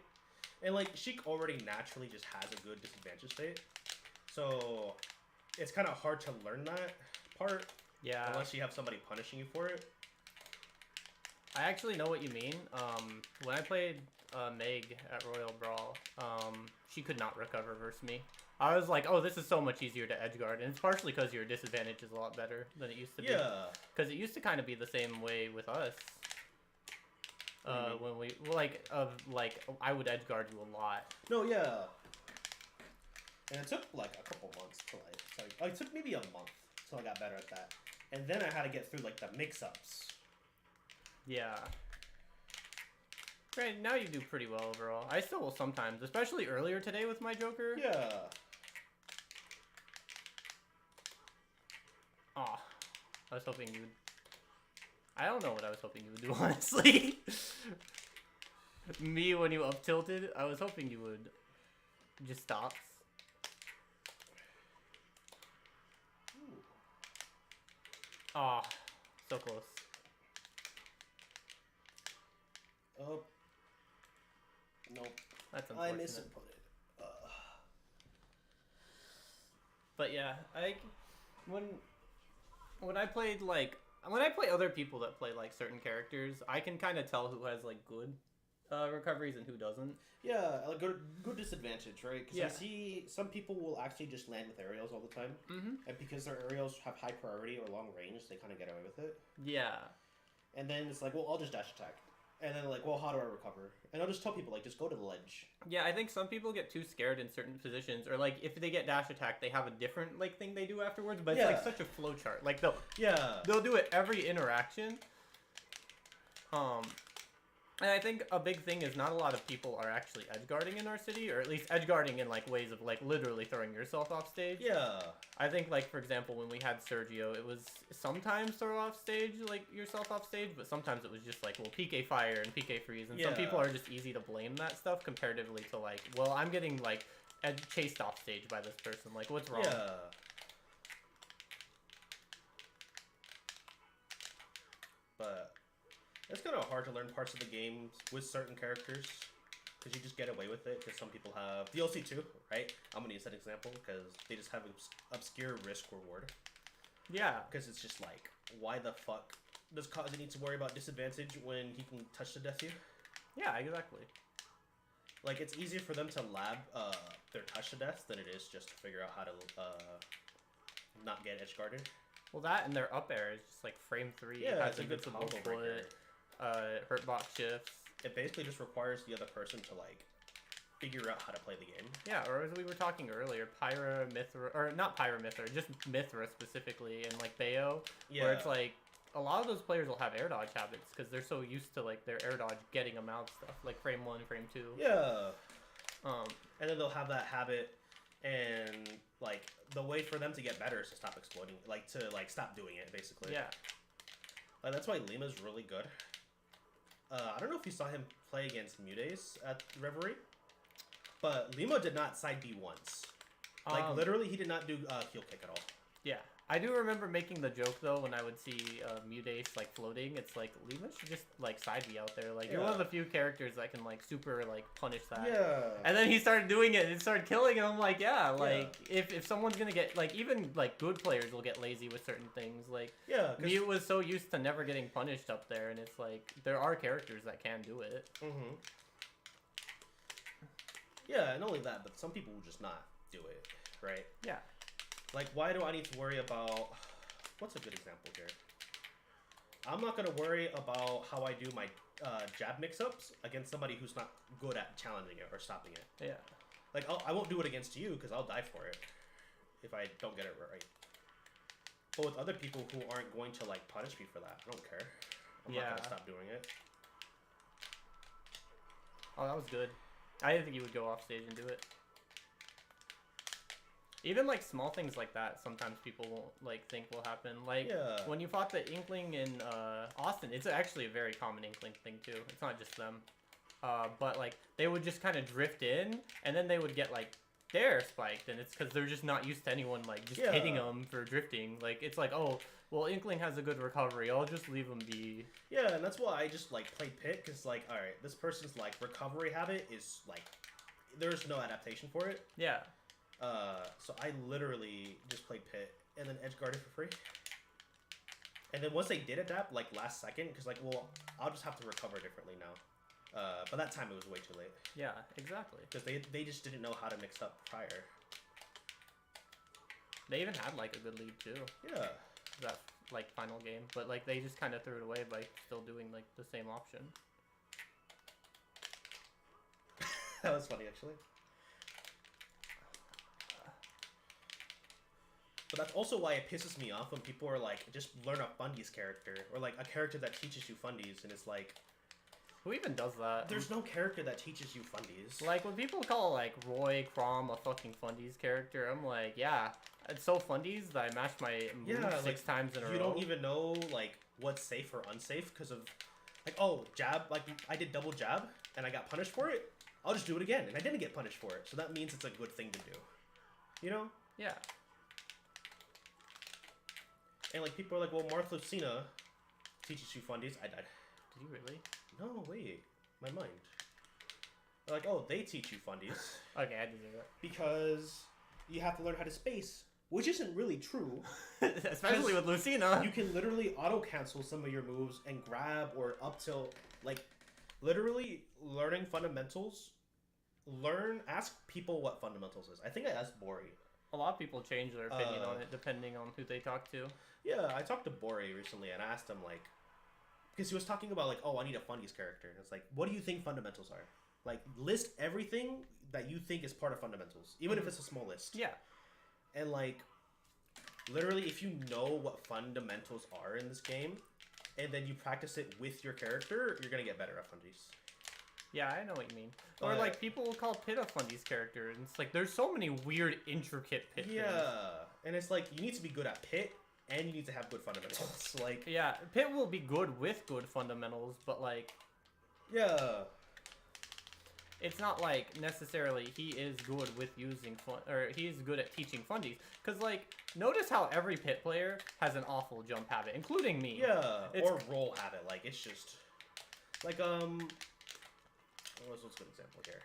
And like, Sheik already naturally just has a good disadvantage state. So, it's kind of hard to learn that part. Yeah. Unless you have somebody punishing you for it. I actually know what you mean. When I played Meg at Royal Brawl, she could not recover versus me. I was like, oh, this is so much easier to edgeguard, and it's partially because your disadvantage is a lot better than it used to be. Yeah. Because it used to kind of be the same way with us. When we I would edgeguard you a lot. No, yeah. And it took like a couple months till it took maybe a month till I got better at that. And then I had to get through like the mix-ups. Yeah. Great, now you do pretty well overall. I still will sometimes, especially earlier today with my Joker. Yeah. Aw. I was hoping you would... I don't know what I was hoping you would do, honestly. Me, when you up-tilted, I was hoping you would just stop. Aw. So close. Oh. Nope. That's I unfortunate. misinputted. But yeah, when I played like when I play other people that play like certain characters, I can kind of tell who has like good recoveries and who doesn't. Yeah, like good disadvantage, right? Because Yeah. I see some people will actually just land with aerials all the time. Mm-hmm. And because their aerials have high priority or long range, they kind of get away with it. Yeah. And then it's like, well, I'll just dash attack. And then like, well, how do I recover? And I'll just tell people, like, just go to the ledge. Yeah, I think some people get too scared in certain positions, or like if they get dash attack, they have a different like thing they do afterwards. But it's like such a flow chart. Like they'll do it every interaction. And I think a big thing is not a lot of people are actually edgeguarding in our city, or at least edgeguarding in like ways of like literally throwing yourself off stage. Yeah. I think like for example when we had Sergio, it was sometimes throw off stage like yourself off stage, but sometimes it was just like well PK fire and PK freeze, and some people are just easy to blame that stuff comparatively to like well I'm getting like chased off stage by this person, like what's wrong? Yeah. But it's kind of hard to learn parts of the game with certain characters. because you just get away with it. Because some people have DLC too, right? I'm gonna use that example because they just have obscure risk reward. Yeah. Because it's just like, why the fuck does Kazi need to worry about disadvantage when he can touch to death you? Yeah, exactly. Like, it's easier for them to lab their touch to death than it is just to figure out how to not get edge guarded. Well, that and their up air is just like frame 3. Yeah, has it's a good invincible combo breaker. hurt box shifts. It basically just requires the other person to like figure out how to play the game. Yeah, or as we were talking earlier, Pyra, Mithra, or not Pyra, Mithra, just Mithra specifically, and like Bayo, where it's like a lot of those players will have air dodge habits because they're so used to like their air dodge getting them out stuff, like frame 1, frame 2. Yeah. And then they'll have that habit, and like the way for them to get better is to stop exploiting, like to like stop doing it, basically. Yeah. Like that's why Lima's really good. I don't know if you saw him play against Mudace at Reverie, but Lima did not side B once. Like literally, he did not do heel kick at all. Yeah. I do remember making the joke though when I would see Mudace like floating. It's like Lima should just like side B out there. Like you're one of the few characters that can like super like punish that. Yeah. And then he started doing it and it started killing, and I'm like, yeah, like if someone's gonna get like even like good players will get lazy with certain things. Like Mute was so used to never getting punished up there, and it's like there are characters that can do it. Mm-hmm. Yeah, and not only that, but some people will just not do it, right? Yeah. Like, why do I need to worry about... What's a good example here? I'm not going to worry about how I do my jab mix-ups against somebody who's not good at challenging it or stopping it. Yeah. Like, I won't do it against you because I'll die for it if I don't get it right. But with other people who aren't going to, like, punish me for that, I don't care. I'm not going to stop doing it. Oh, that was good. I didn't think you would go off stage and do it. Even like small things like that, sometimes people won't like think will happen. Like when you fought the Inkling in Austin, it's actually a very common Inkling thing too. It's not just them, but like they would just kind of drift in, and then they would get like their spiked, and it's because they're just not used to anyone like just hitting them for drifting. Like it's like, oh, well, Inkling has a good recovery. I'll just leave him be. Yeah, and that's why I just like play Pit, because like, all right, this person's like recovery habit is like there's no adaptation for it. Yeah. So I literally just played Pit and then edge guarded for free. And then once they did adapt, like last second, because like, well, I'll just have to recover differently now. But that time it was way too late. Yeah, exactly. Because they just didn't know how to mix up prior. They even had like a good lead too. Yeah. That like final game, but like they just kind of threw it away by still doing like the same option. That was funny actually. But that's also why it pisses me off when people are like, just learn a Fundies character. Or like a character that teaches you Fundies, and it's like... Who even does that? There's no character that teaches you Fundies. Like, when people call like Roy Crom a fucking Fundies character, I'm like, yeah, it's so Fundies that I mash my moves 6 times in a row. You don't even know like what's safe or unsafe because of... Like, oh, jab, like I did double jab, and I got punished for it. I'll just do it again, and I didn't get punished for it. So that means it's a good thing to do. You know? Yeah. And like people are like, well, Marth Lucina teaches you Fundies. I died. Did you really? No, wait. My mind. They're like, oh, they teach you Fundies. Okay, I didn't do that. Because you have to learn how to space, which isn't really true. Especially with Lucina. You can literally auto-cancel some of your moves and grab or up tilt. Like, literally learning fundamentals. Ask people what fundamentals is. I think I asked Bori. A lot of people change their opinion on it depending on who they talk to. Yeah, I talked to Bori recently and I asked him, like, because he was talking about, like, oh, I need a Fundies character. And it's like, what do you think fundamentals are? Like, list everything that you think is part of fundamentals, even if it's a small list. Yeah. And, like, literally, if you know what fundamentals are in this game, and then you practice it with your character, you're going to get better at Fundies. Yeah, I know what you mean. Or like people will call Pit a Fundies character, and it's like there's so many weird, intricate Pit things. And it's like you need to be good at Pit, and you need to have good fundamentals. Like Pit will be good with good fundamentals, but like it's not like necessarily he is good with using he is good at teaching Fundies. Cause like notice how every Pit player has an awful jump habit, including me. Or roll habit. Like it's just like what's a good example here?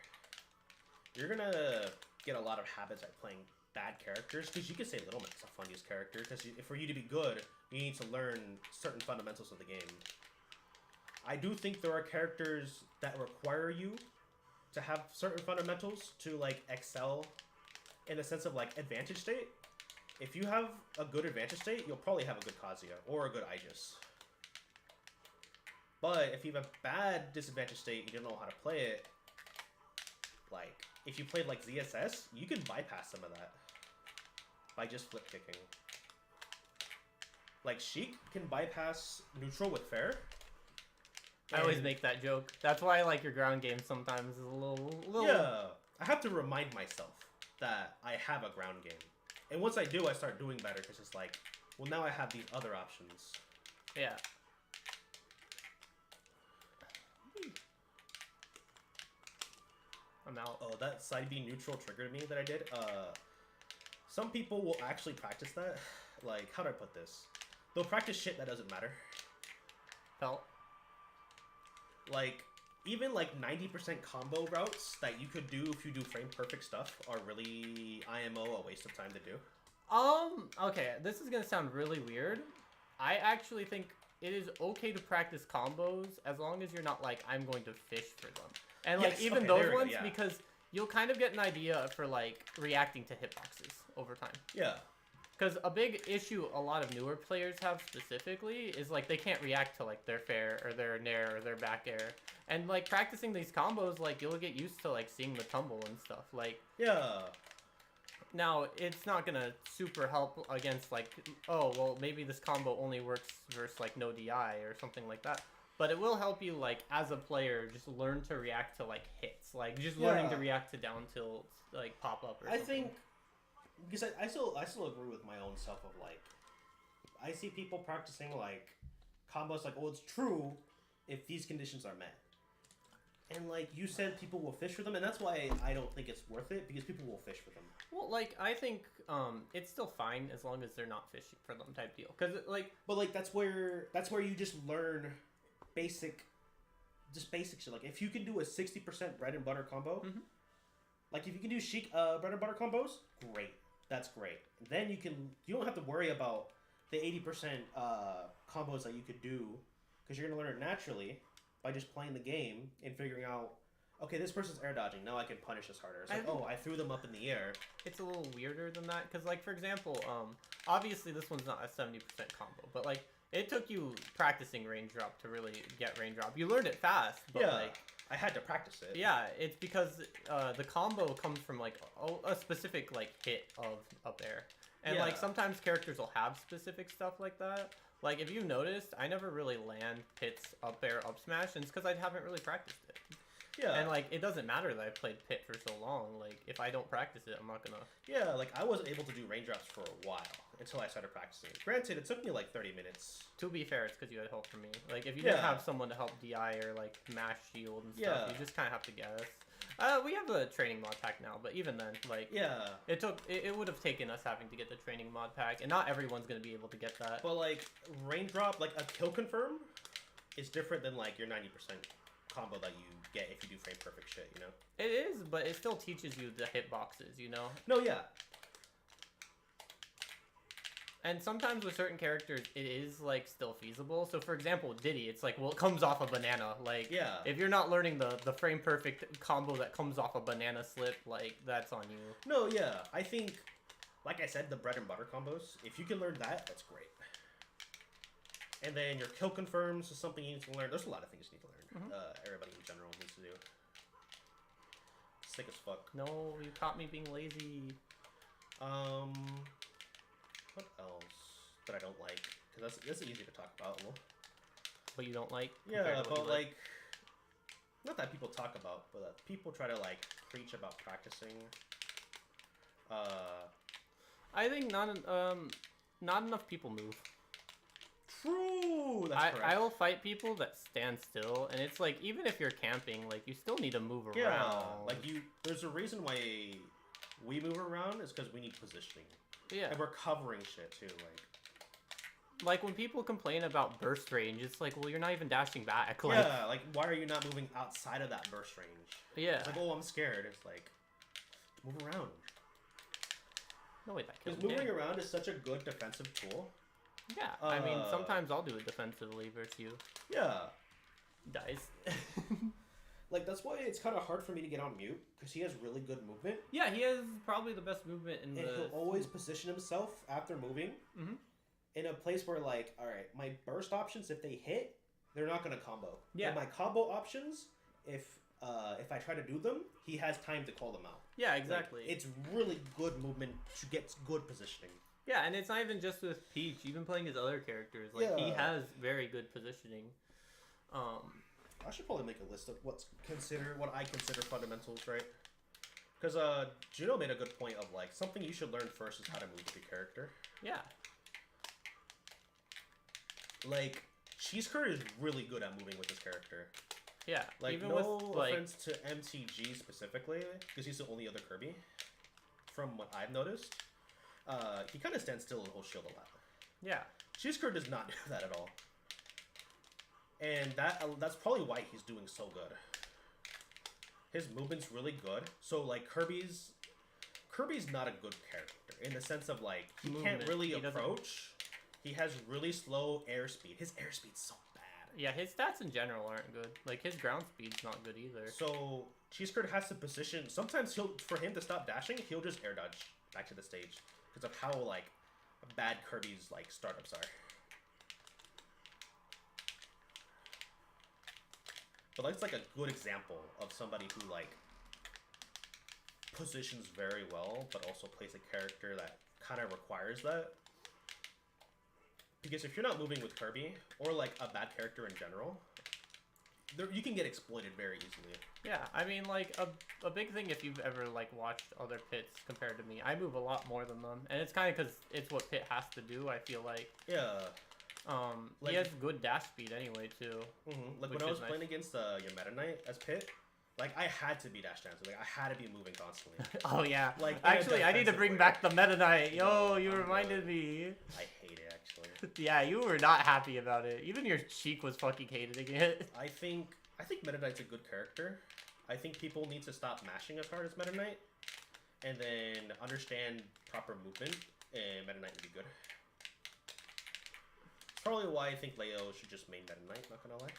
You're gonna get a lot of habits at playing bad characters because you can say Little Mac's a funniest character because for you to be good, you need to learn certain fundamentals of the game. I do think there are characters that require you to have certain fundamentals to like excel in the sense of like advantage state. If you have a good advantage state, you'll probably have a good Kazuya or a good Aegis. But if you have a bad disadvantage state, you don't know how to play it. Like, if you played like ZSS, you can bypass some of that by just flip kicking. Like, Sheik can bypass neutral with fair. I always make that joke. That's why I like your ground game sometimes is a little... Yeah, I have to remind myself that I have a ground game. And once I do, I start doing better because it's like, well, now I have these other options. Yeah. I'm out. Oh, that side B neutral triggered me that I did. Some people will actually practice that. Like, how do I put this? They'll practice shit that doesn't matter. Felt. Like, even like 90% combo routes that you could do if you do frame perfect stuff are really IMO a waste of time to do. Okay, this is gonna sound really weird. I actually think it is okay to practice combos as long as you're not like, I'm going to fish for them. And like, Yes, even okay, those there we ones, go, yeah. because you'll kind of get an idea for like reacting to hitboxes over time. Yeah. Because a big issue a lot of newer players have specifically is like they can't react to like their fair or their nair or their back air. And like practicing these combos, like you'll get used to like seeing the tumble and stuff. Like, Yeah. now it's not gonna super help against like, oh well, maybe this combo only works versus like no DI or something like that. But it will help you like as a player just learn to react to like hits, like just learning to react to down tilts, like pop up or something. I think because I still agree with my own self of like, I see people practicing like combos like, oh, it's true if these conditions are met. And like you said, people will fish for them, and that's why I don't think it's worth it, because people will fish for them. Well, like I think it's still fine as long as they're not fishing for them type deal. Cause like, but like that's where you just learn basic shit. Like if you can do a 60% bread and butter combo, like if you can do Sheik bread and butter combos, great. That's great. Then you don't have to worry about the 80% combos that you could do, because you're gonna learn it naturally by just playing the game and figuring out, okay, this person's air dodging, now I can punish this harder. It's like, oh, I threw them up in the air. It's a little weirder than that, because like for example, obviously this one's not a 70% combo, but like it took you practicing range drop to really get range drop. You learned it fast, but yeah, like I had to practice it. yeah, it's because the combo comes from like a specific like hit of up air, and like sometimes characters will have specific stuff like that. Like, if you've noticed, I never really land Pit's up air up smash, and it's because I haven't really practiced it. Yeah. And, like, it doesn't matter that I played Pit for so long. Like, if I don't practice it, I'm not gonna... Yeah, like, I wasn't able to do raindrops for a while until I started practicing. Granted, it took me, like, 30 minutes. To be fair, it's because you had help from me. Like, if you didn't have someone to help DI or, like, mash shield and stuff, you just kind of have to guess. We have the training mod pack now, but even then, like, it would have taken us having to get the training mod pack, and not everyone's gonna be able to get that. But like raindrop, like a kill confirm, is different than like your 90% combo that you get if you do frame perfect shit. You know. It is, but it still teaches you the hitboxes. You know. No, yeah. And sometimes with certain characters, it is, like, still feasible. So, for example, Diddy, it's like, well, it comes off a banana. Like, if you're not learning the frame-perfect combo that comes off a banana slip, like, that's on you. No, yeah. I think, like I said, the bread and butter combos, if you can learn that, that's great. And then your kill confirms is something you need to learn. There's a lot of things you need to learn. Everybody in general needs to do. Sick as fuck. No, you caught me being lazy. What else that I don't like? Because that's easy to talk about. Well, what you don't like? Yeah, but like, not that people talk about, but that people try to like preach about practicing. I think not enough people move. True. That's correct. I will fight people that stand still, and it's like even if you're camping, like you still need to move around. Yeah, like there's a reason why we move around is because we need positioning. Yeah. And we're covering shit too, like. Like, when people complain about burst range, it's like, well, you're not even dashing back. Like, Yeah, like, why are you not moving outside of that burst range? yeah. It's like, oh, I'm scared. It's like, move around. No, wait, that Because killed me. moving around is such a good defensive tool. Yeah, I mean, sometimes I'll do it defensively versus you. Yeah. Dies. Like, that's why it's kind of hard for me to get on mute, because he has really good movement. Yeah, he has probably the best movement in And the... he'll always position himself after moving in a place where, like, alright, my burst options, if they hit, they're not going to combo. Yeah. And my combo options, if I try to do them, he has time to call them out. Yeah, exactly. Like, it's really good movement to get good positioning. Yeah, and it's not even just with Peach. Even playing his other characters, like he has very good positioning. I should probably make a list of what I consider fundamentals, right? Because Juno made a good point of like something you should learn first is how to move with your character. Yeah. Like Cheese Curd is really good at moving with his character. Yeah. Like even no with, like... offense to MTG specifically, because he's the only other Kirby. From what I've noticed, he kind of stands still and holds shield a lot. Yeah. Cheese Curd does not do that at all. And that's probably why he's doing so good. His movement's really good. So like Kirby's not a good character in the sense of like he can't really approach. He has really slow airspeed. His airspeed's so bad. Yeah, his stats in general aren't good. Like his ground speed's not good either. So Cheese Curd has to position. Sometimes for him to stop dashing, he'll just air dodge back to the stage because of how like bad Kirby's like startups are. But that's like a good example of somebody who like positions very well, but also plays a character that kind of requires that. Because if you're not moving with Kirby, or like a bad character in general, you can get exploited very easily. Yeah, I mean like a big thing if you've ever like watched other Pits compared to me, I move a lot more than them, and it's kind of because it's what Pit has to do. I feel like. Yeah. Like, he has good dash speed anyway too. Like when I was playing against your Meta Knight as Pit, like I had to be dash dancing. Like I had to be moving constantly. Oh yeah. Like actually, I need to bring back the Meta Knight. Yo, you reminded me. I hate it actually. Yeah, you were not happy about it. Even your cheek was fucking hating it. I think Meta Knight's a good character. I think people need to stop mashing as hard as Meta Knight, and then understand proper movement, and Meta Knight would be good. Probably why I think Leo should just main Meta Knight, not gonna lie.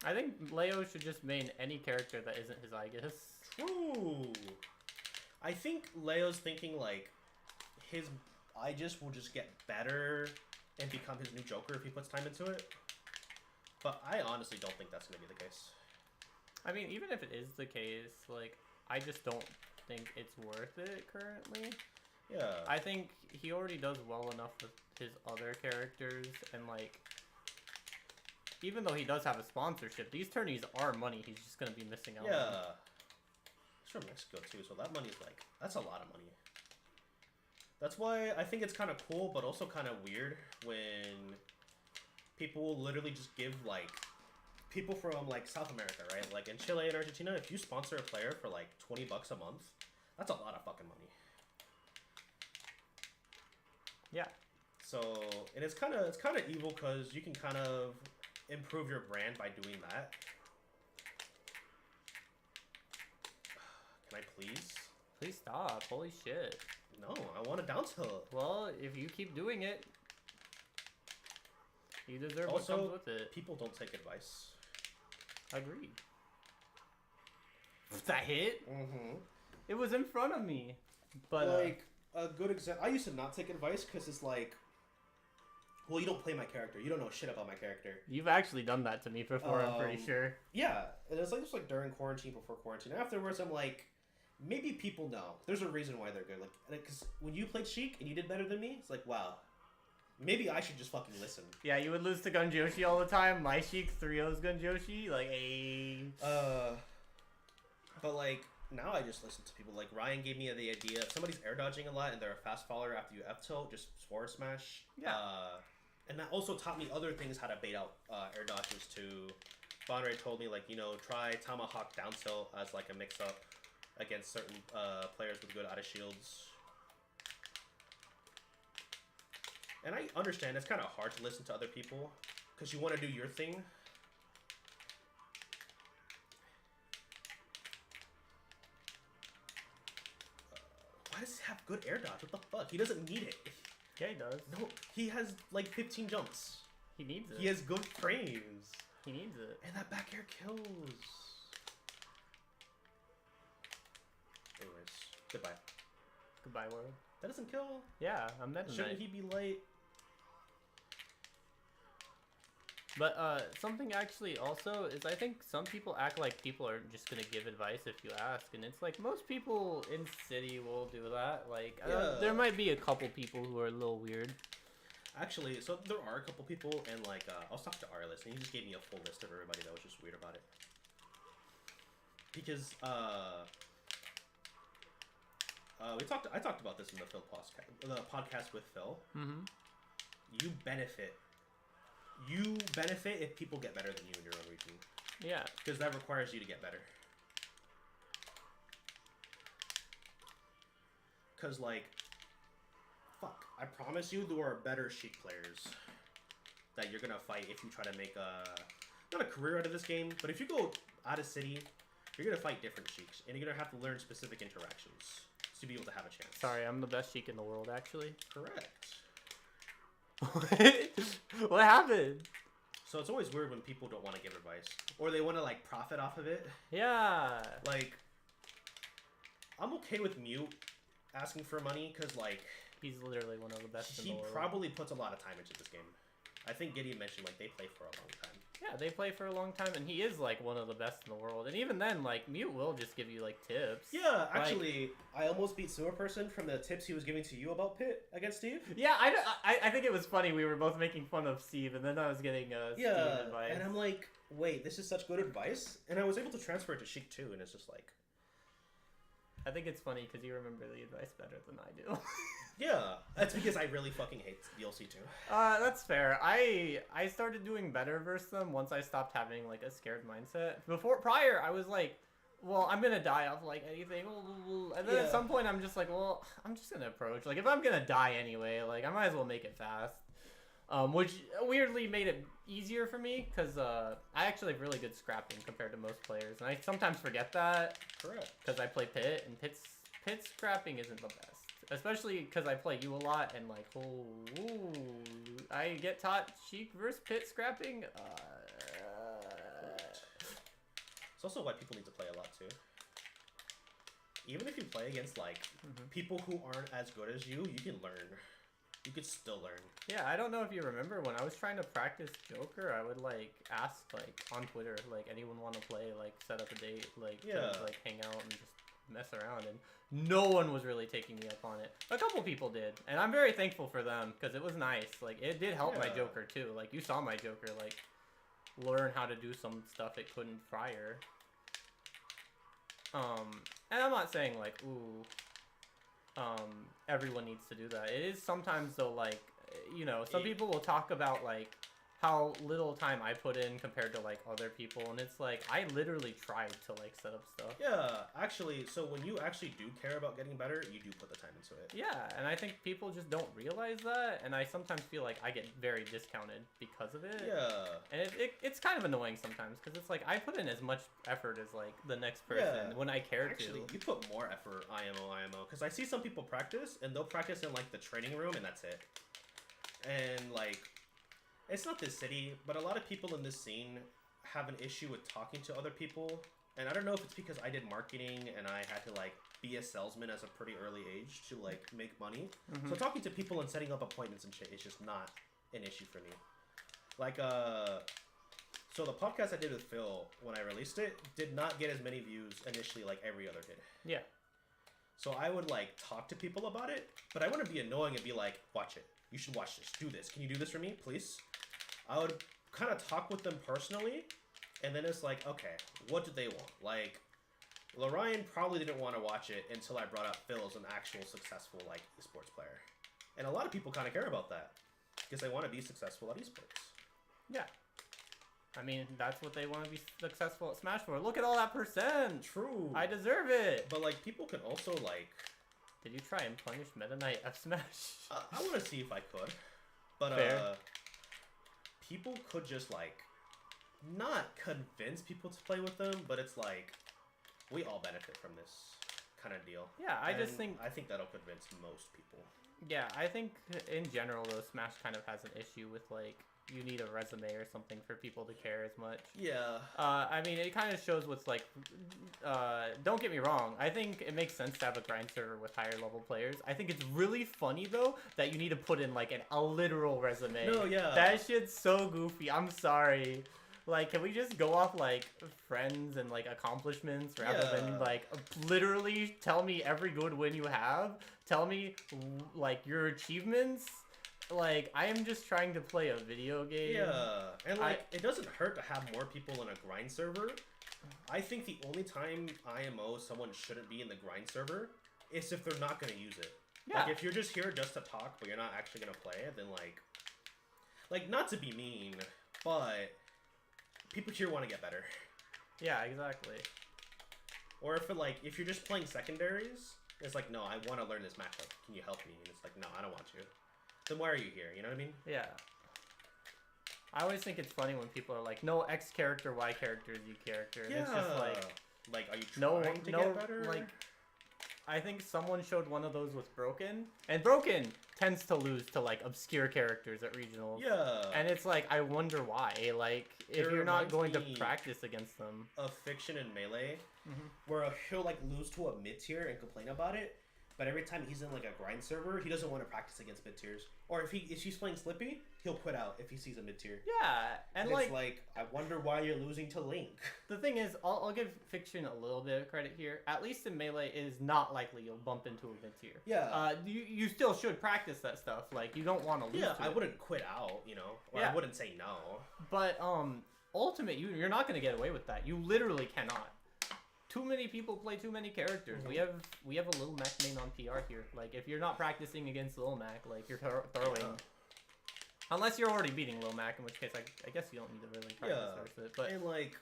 I think Leo should just main any character that isn't his Aegis. True. I think Leo's thinking like his Aegis will just get better and become his new Joker if he puts time into it. But I honestly don't think that's gonna be the case. I mean, even if it is the case, like, I just don't think it's worth it currently. Yeah. I think he already does well enough with his other characters, and like, even though he does have a sponsorship, these tourneys are money he's just gonna be missing out on. Yeah. He's from Mexico too, so that money's like, that's a lot of money. That's why I think it's kind of cool, but also kind of weird when people will literally just give like, people from like South America, right? Like in Chile and Argentina, if you sponsor a player for like $20 a month, that's a lot of fucking money. Yeah. So, and it's kind of evil because you can kind of improve your brand by doing that. Can I please? Please stop. Holy shit. No, I want a down tilt. Well, if you keep doing it, you deserve Also, what comes with it. People don't take advice. Agreed. Was that hit? Mm-hmm. It was in front of me. But, like, a good example, I used to not take advice because it's like, well, you don't play my character. You don't know shit about my character. You've actually done that to me before, I'm pretty sure. Yeah, and it's like just like during quarantine, before quarantine. Afterwards, I'm like, maybe people know. There's a reason why they're good. Like, because when you played Sheik and you did better than me, it's like, wow, maybe I should just fucking listen. Yeah, you would lose to Gunjoshi all the time. My Sheik 3-0's Gunjoshi. Like, hey. But like, now I just listen to people. Like, Ryan gave me the idea. If somebody's air dodging a lot and they're a fast follower after you F-tilt, just forward smash. Yeah. And that also taught me other things, how to bait out air dodges too. Bonray told me, like, you know, try Tomahawk down tilt as like a mix-up against certain players with good out of shields. And I understand it's kind of hard to listen to other people because you want to do your thing. Why does he have good air dodge? What the fuck? He doesn't need it. Yeah, he does. No, he has like 15 jumps. He needs it. He has good frames. He needs it. And that back air kills. Anyways, goodbye. Goodbye, world. That doesn't kill. Yeah, I'm Meta Shouldn't Knight. he be late? But something actually also is I think some people act like people are just gonna give advice if you ask, and it's like most people in City will do that. Like there might be a couple people who are a little weird. Actually, so there are a couple people, and like I was talking to Arliss, and he just gave me a full list of everybody that was just weird about it. Because I talked about this in the podcast with Phil. Mm-hmm. You benefit. You benefit if people get better than you in your own region. Yeah. Because that requires you to get better. Because, like, fuck, I promise you there are better Sheik players that you're going to fight if you try to make not a career out of this game, but if you go out of City, you're going to fight different Sheiks, and you're going to have to learn specific interactions to be able to have a chance. Sorry, I'm the best Sheik in the world, actually. Correct. What happened? So it's always weird when people don't want to give advice. Or they want to, like, profit off of it. Yeah. Like, I'm okay with Mute asking for money, because, like... He's literally one of the best in the world. He probably puts a lot of time into this game. I think Gideon mentioned, like, they play for a long time. Yeah, they play for a long time, and he is, like, one of the best in the world. And even then, like, Mute will just give you, like, tips. Yeah, actually, I almost beat Sewer Person from the tips he was giving to you about Pit against Steve. Yeah, I think it was funny. We were both making fun of Steve, and then I was getting Steve advice. And I'm like, wait, this is such good advice? And I was able to transfer it to Sheik too, and it's just like... I think it's funny because you remember the advice better than I do. Yeah, that's because I really fucking hate DLC too. That's fair. I started doing better versus them once I stopped having like a scared mindset. Prior, I was like, well, I'm gonna die off like anything, and then at some point I'm just like, well, I'm just gonna approach. Like if I'm gonna die anyway, like I might as well make it fast. Which weirdly made it easier for me because I actually have really good scrapping compared to most players, and I sometimes forget that. Correct. Because I play Pit, and Pit's scrapping isn't the best. Especially because I play you a lot, and like, I get taught Sheik versus Pit scrapping. It's also why people need to play a lot too. Even if you play against like people who aren't as good as you can learn. You could still learn. Yeah, I don't know if you remember when I was trying to practice Joker, I would like ask like on Twitter, like anyone want to play, like set up a date, like to, like hang out and just mess around, and no one was really taking me up on it. A couple people did, and I'm very thankful for them because it was nice. Like it did help my Joker too. Like you saw my Joker like learn how to do some stuff it couldn't prior. And I'm not saying like everyone needs to do that. It is sometimes though, like, you know, some people will talk about like how little time I put in compared to like other people, and it's like I literally tried to like set up stuff. Yeah, actually, so when you actually do care about getting better, you do put the time into it. Yeah, and I think people just don't realize that, and I sometimes feel like I get very discounted because of it. Yeah. And it's kind of annoying sometimes because it's like I put in as much effort as like the next person when I care actually, to. you put more effort IMO, because I see some people practice, and they'll practice in like the training room, and that's it. And like... It's not this city, but a lot of people in this scene have an issue with talking to other people. And I don't know if it's because I did marketing and I had to, like, be a salesman as a pretty early age to, like, make money. So talking to people and setting up appointments and shit is just not an issue for me. Like, so the podcast I did with Phil, when I released it, did not get as many views initially like every other did. Yeah. So I would, like, talk to people about it, but I wouldn't be annoying and be like, watch it. You should watch this. Do this. Can you do this for me, please? I would kind of talk with them personally, and then it's like, okay, what do they want? Like, Lorian probably didn't want to watch it until I brought up Phil as an actual successful, like, esports player. And a lot of people kind of care about that, because they want to be successful at esports. Yeah. I mean, that's what they want to be successful at Smash for. Look at all that percent! True. I deserve it! But, like, people can also, like... Did you try and punish Meta Knight F Smash? I want to see if I could. But Fair. people could just like not convince people to play with them, but it's like we all benefit from this kind of deal. Yeah, I just think that'll convince most people. Yeah, I think in general though Smash kind of has an issue with like you need a resume or something for people to care as much. Yeah. I mean, it kind of shows what's like. Don't get me wrong. I think it makes sense to have a grind server with higher level players. I think it's really funny though that you need to put in like a literal resume. No, yeah. That shit's so goofy. I'm sorry. Like, can we just go off like friends and like accomplishments rather than like literally tell me every good win you have? Tell me like your achievements. Like, I am just trying to play a video game. Yeah, and like, it doesn't hurt to have more people in a grind server. I think the only time IMO someone shouldn't be in the grind server is if they're not going to use it. Yeah. Like, if you're just here just to talk, but you're not actually going to play it, then like, not to be mean, but people here want to get better. Yeah, exactly. Or if you're just playing secondaries, it's like, no, I want to learn this matchup. Can you help me? And it's like, no, I don't want you. Then why are you here? You know what I mean? Yeah. I always think it's funny when people are like, no X character, Y character, Z character. And it's just like, are you trying to get better? Like, I think someone showed one of those with Broken, and Broken tends to lose to like obscure characters at regionals. Yeah. And it's like, I wonder why. Like, if you're not going to practice against them. Of Fiction and Melee, where he'll like lose to a mid tier and complain about it. But every time he's in like a grind server, he doesn't want to practice against mid tiers. Or if he's playing Slippy, he'll quit out if he sees a mid tier. Yeah, and it's like, I wonder why you're losing to Link. The thing is, I'll give Fiction a little bit of credit here. At least in Melee, it is not likely you'll bump into a mid tier. Yeah. You still should practice that stuff. Like, you don't want to lose. Yeah, to I it. wouldn't quit out, you know. Or Yeah. I wouldn't say no. But Ultimate, you're not gonna get away with that. You literally cannot. Too many people play too many characters. We have a Lil Mac main on PR here. Like, if you're not practicing against Lil Mac, like, you're throwing. Yeah. Unless you're already beating Lil Mac, in which case I guess you don't need to really practice with it. But and like,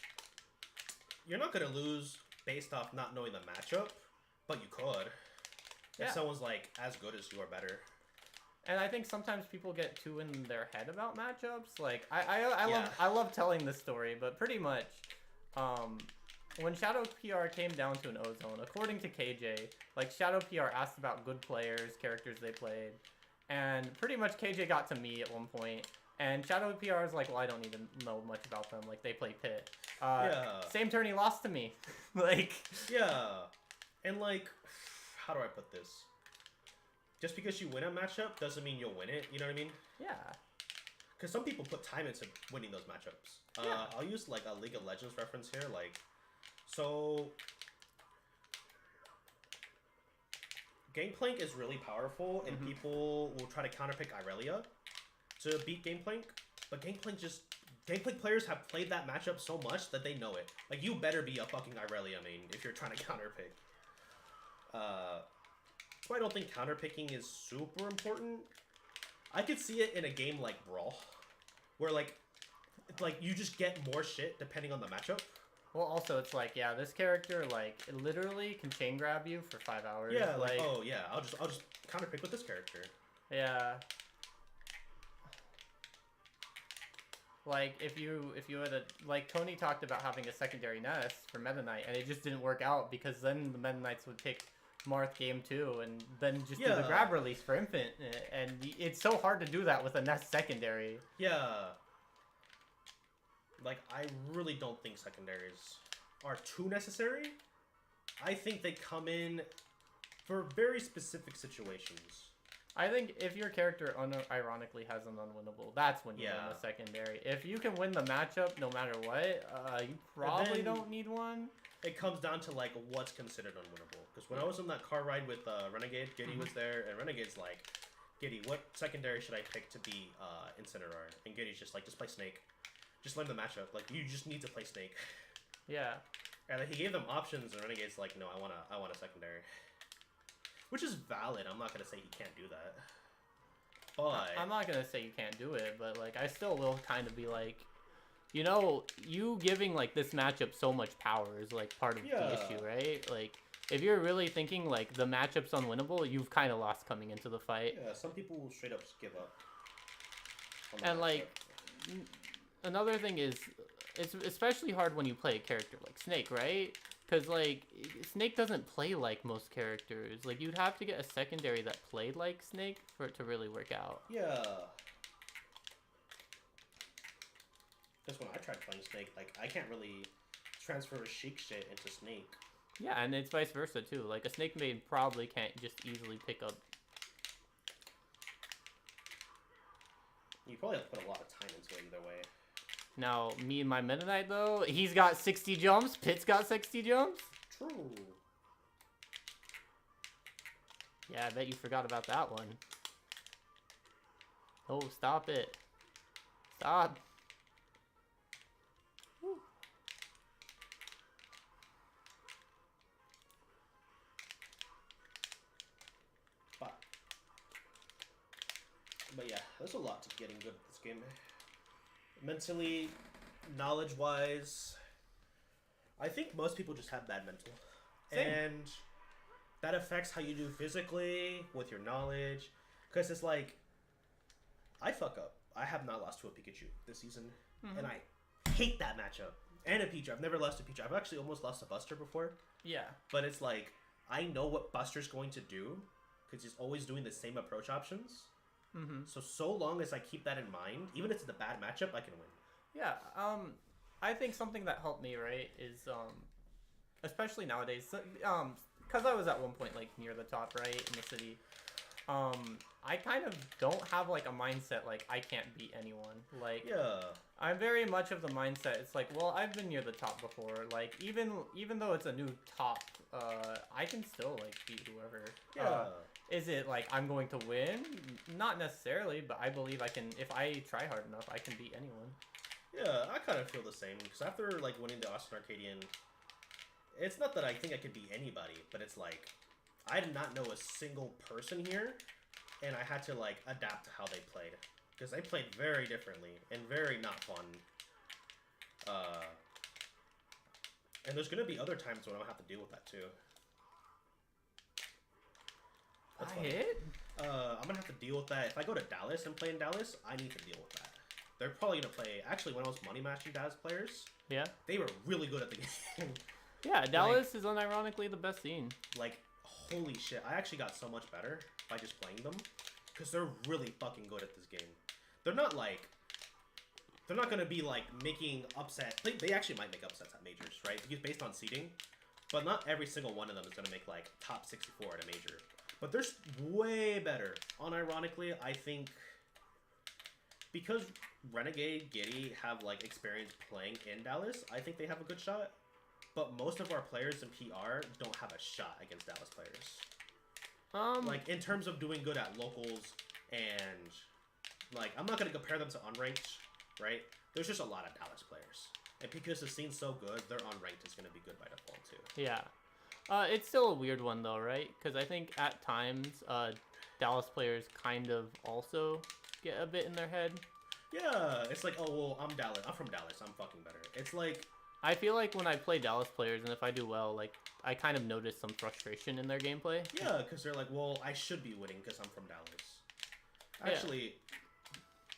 you're not gonna lose based off not knowing the matchup, but you could. If someone's like as good as you or better. And I think sometimes people get too in their head about matchups. Like, I love telling this story, but pretty much, when Shadow PR came down to an Ozone, according to KJ, like, Shadow PR asked about good players, characters they played, and pretty much KJ got to me at one point, and Shadow PR is like, well, I don't need to know much about them, like, they play Pit. Same turn he lost to me. Like... Yeah. And, like, how do I put this? Just because you win a matchup doesn't mean you'll win it, you know what I mean? Yeah. Because some people put time into winning those matchups. I'll use, like, a League of Legends reference here, like... So, Gangplank is really powerful, and people will try to counterpick Irelia to beat Gangplank, but Gangplank players have played that matchup so much that they know it. Like, you better be a fucking Irelia main if you're trying to counterpick. So I don't think counterpicking is super important. I could see it in a game like Brawl, where, like, you just get more shit depending on the matchup. Well, also, it's like, yeah, this character, like, it literally can chain grab you for 5 hours. Yeah, like, oh yeah, I'll just counterpick with this character. Yeah. Like, if you had a, like, Tony talked about having a secondary nest for Meta Knight, and it just didn't work out because then the Meta Knights would pick Marth game 2 and then just do the grab release for Infant, and it's so hard to do that with a nest secondary. Yeah. Like, I really don't think secondaries are too necessary. I think they come in for very specific situations. I think if your character unironically has an unwinnable, that's when you win a secondary. If you can win the matchup no matter what, you probably don't need one. It comes down to, like, what's considered unwinnable. Because when I was on that car ride with Renegade, Giddy was there, and Renegade's like, Giddy, what secondary should I pick to be Incineroar? And Giddy's just like, just play Snake. Just learn the matchup. Like, you just need to play Snake. Yeah. And he gave them options, and Renegade's like, no, I want a secondary. Which is valid. I'm not gonna say he can't do that. But I'm not gonna say you can't do it, but, like, I still will kind of be like, you know, you giving, like, this matchup so much power is, like, part of the issue, right? Like, if you're really thinking, like, the matchup's unwinnable, you've kind of lost coming into the fight. Yeah, some people will straight up just give up. on the And matchup. like, another thing is, it's especially hard when you play a character like Snake, right? Because like Snake doesn't play like most characters. Like you'd have to get a secondary that played like Snake for it to really work out. Yeah. Because when I tried playing Snake, like I can't really transfer Sheik shit into Snake. Yeah, and it's vice versa too. Like a Snake main probably can't just easily pick up. You probably have to put a lot of time into it either way. Now, me and my Meta Knight though, he's got 60 jumps. Pit's got 60 jumps. True. Yeah, I bet you forgot about that one. Oh, stop it. Stop. Woo. But yeah, there's a lot to getting good at this game. Mentally, knowledge-wise, I think most people just have bad mental. Same. And that affects how you do physically, with your knowledge. Because it's like, I fuck up. I have not lost to a Pikachu this season. Mm-hmm. And I hate that matchup. And a Pichu. I've never lost to Pichu. I've actually almost lost to Buster before. Yeah. But it's like, I know what Buster's going to do. Because he's always doing the same approach options. Mm-hmm. So long as I keep that in mind, even if it's a bad matchup, I can win. Yeah. I think something that helped me, right, is especially nowadays, because I was at one point like near the top, right, in the city. I kind of don't have like a mindset like I can't beat anyone. Like, Yeah. I'm very much of the mindset. It's like, well, I've been near the top before. Like, even though it's a new top, I can still like beat whoever. Yeah. Is it like I'm going to win? Not necessarily, but I believe I can. If I try hard enough, I can beat anyone. Yeah, I kind of feel the same. Because after like winning the Austin Arcadian, it's not that I think I could beat anybody, but it's like I did not know a single person here, and I had to like adapt to how they played. Because they played very differently and very not fun. And there's gonna be other times when I'll have to deal with that too. That's I funny. hit? I'm gonna have to deal with that. If I go to Dallas and play in Dallas, I need to deal with that. They're probably gonna play. Actually, when I was money matching Dallas players, Yeah. they were really good at the game. Yeah, Dallas is unironically the best scene. Like, holy shit! I actually got so much better by just playing them, because they're really fucking good at this game. They're not like. They're not gonna be like making upset. They actually might make upsets at majors, right? Because based on seeding, but not every single one of them is gonna make like top 64 at a major. But they're way better. Unironically, I think because Renegade, Giddy have like experience playing in Dallas, I think they have a good shot. But most of our players in PR don't have a shot against Dallas players. Like in terms of doing good at locals and like I'm not gonna compare them to unranked, right? There's just a lot of Dallas players. And because the scene's so good, their unranked is gonna be good by default too. Yeah. It's still a weird one though, right? Because I think at times Dallas players kind of also get a bit in their head. Yeah, it's like, oh well, I'm Dallas. I'm from Dallas. I'm fucking better. It's like I feel like when I play Dallas players and if I do well, like I kind of notice some frustration in their gameplay. yeah, because they're like, well, I should be winning because I'm from Dallas. Actually,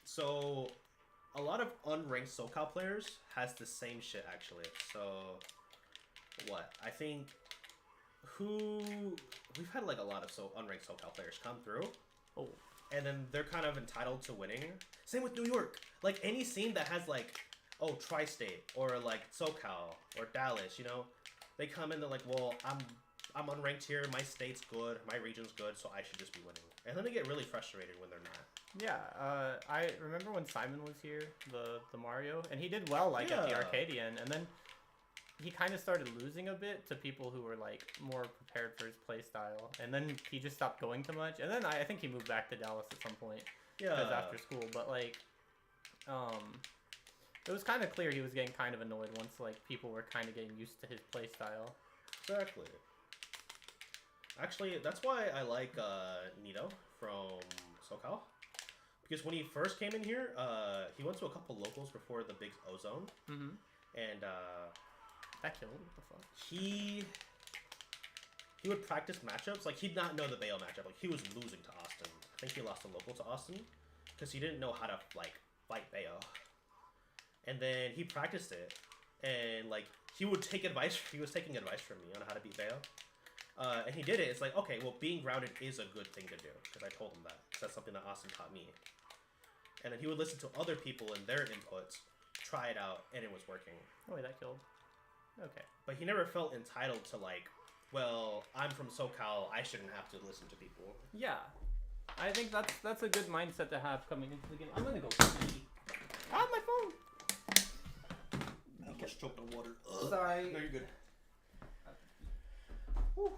so a lot of unranked SoCal players has the same shit actually. So what? I think we've had like a lot of unranked SoCal players come through. Oh. And then they're kind of entitled to winning. Same with New York. Like any scene that has like, oh, Tri-State or like SoCal or Dallas, you know, they come in. They're like, well, I'm unranked here. My state's good. My region's good, so I should just be winning. And then they get really frustrated when they're not. Yeah, I remember when Simon was here, the Mario, and he did well like at the Arcadian, and then he kind of started losing a bit to people who were like more prepared for his play style, and then he just stopped going too much, and then I think he moved back to Dallas at some point. Yeah. Because after school, but like, it was kind of clear he was getting kind of annoyed once like people were kind of getting used to his play style. Exactly. Actually, that's why I like Nito from SoCal. Because when he first came in here, he went to a couple locals before the big Ozone. Mm-hmm. And that killed. What the fuck? He would practice matchups. Like, he'd not know the Bale matchup. Like, he was losing to Austin. I think he lost a local to Austin. because he didn't know how to like fight Bayo. And then he practiced it, and like he would take advice. He was taking advice from me on how to beat Bayo. And he did it. It's like, okay, well, being grounded is a good thing to do, because I told him that. Because that's something that Austin taught me. And then he would listen to other people and their inputs, try it out, and it was working. Oh, wait, that killed. Okay. But he never felt entitled to, like, well, I'm from SoCal, I shouldn't have to listen to people. Yeah. I think that's a good mindset to have coming into the game. I'm gonna go pee. Ah, my phone! I just choked on water. Sorry. No, you're good. Whew.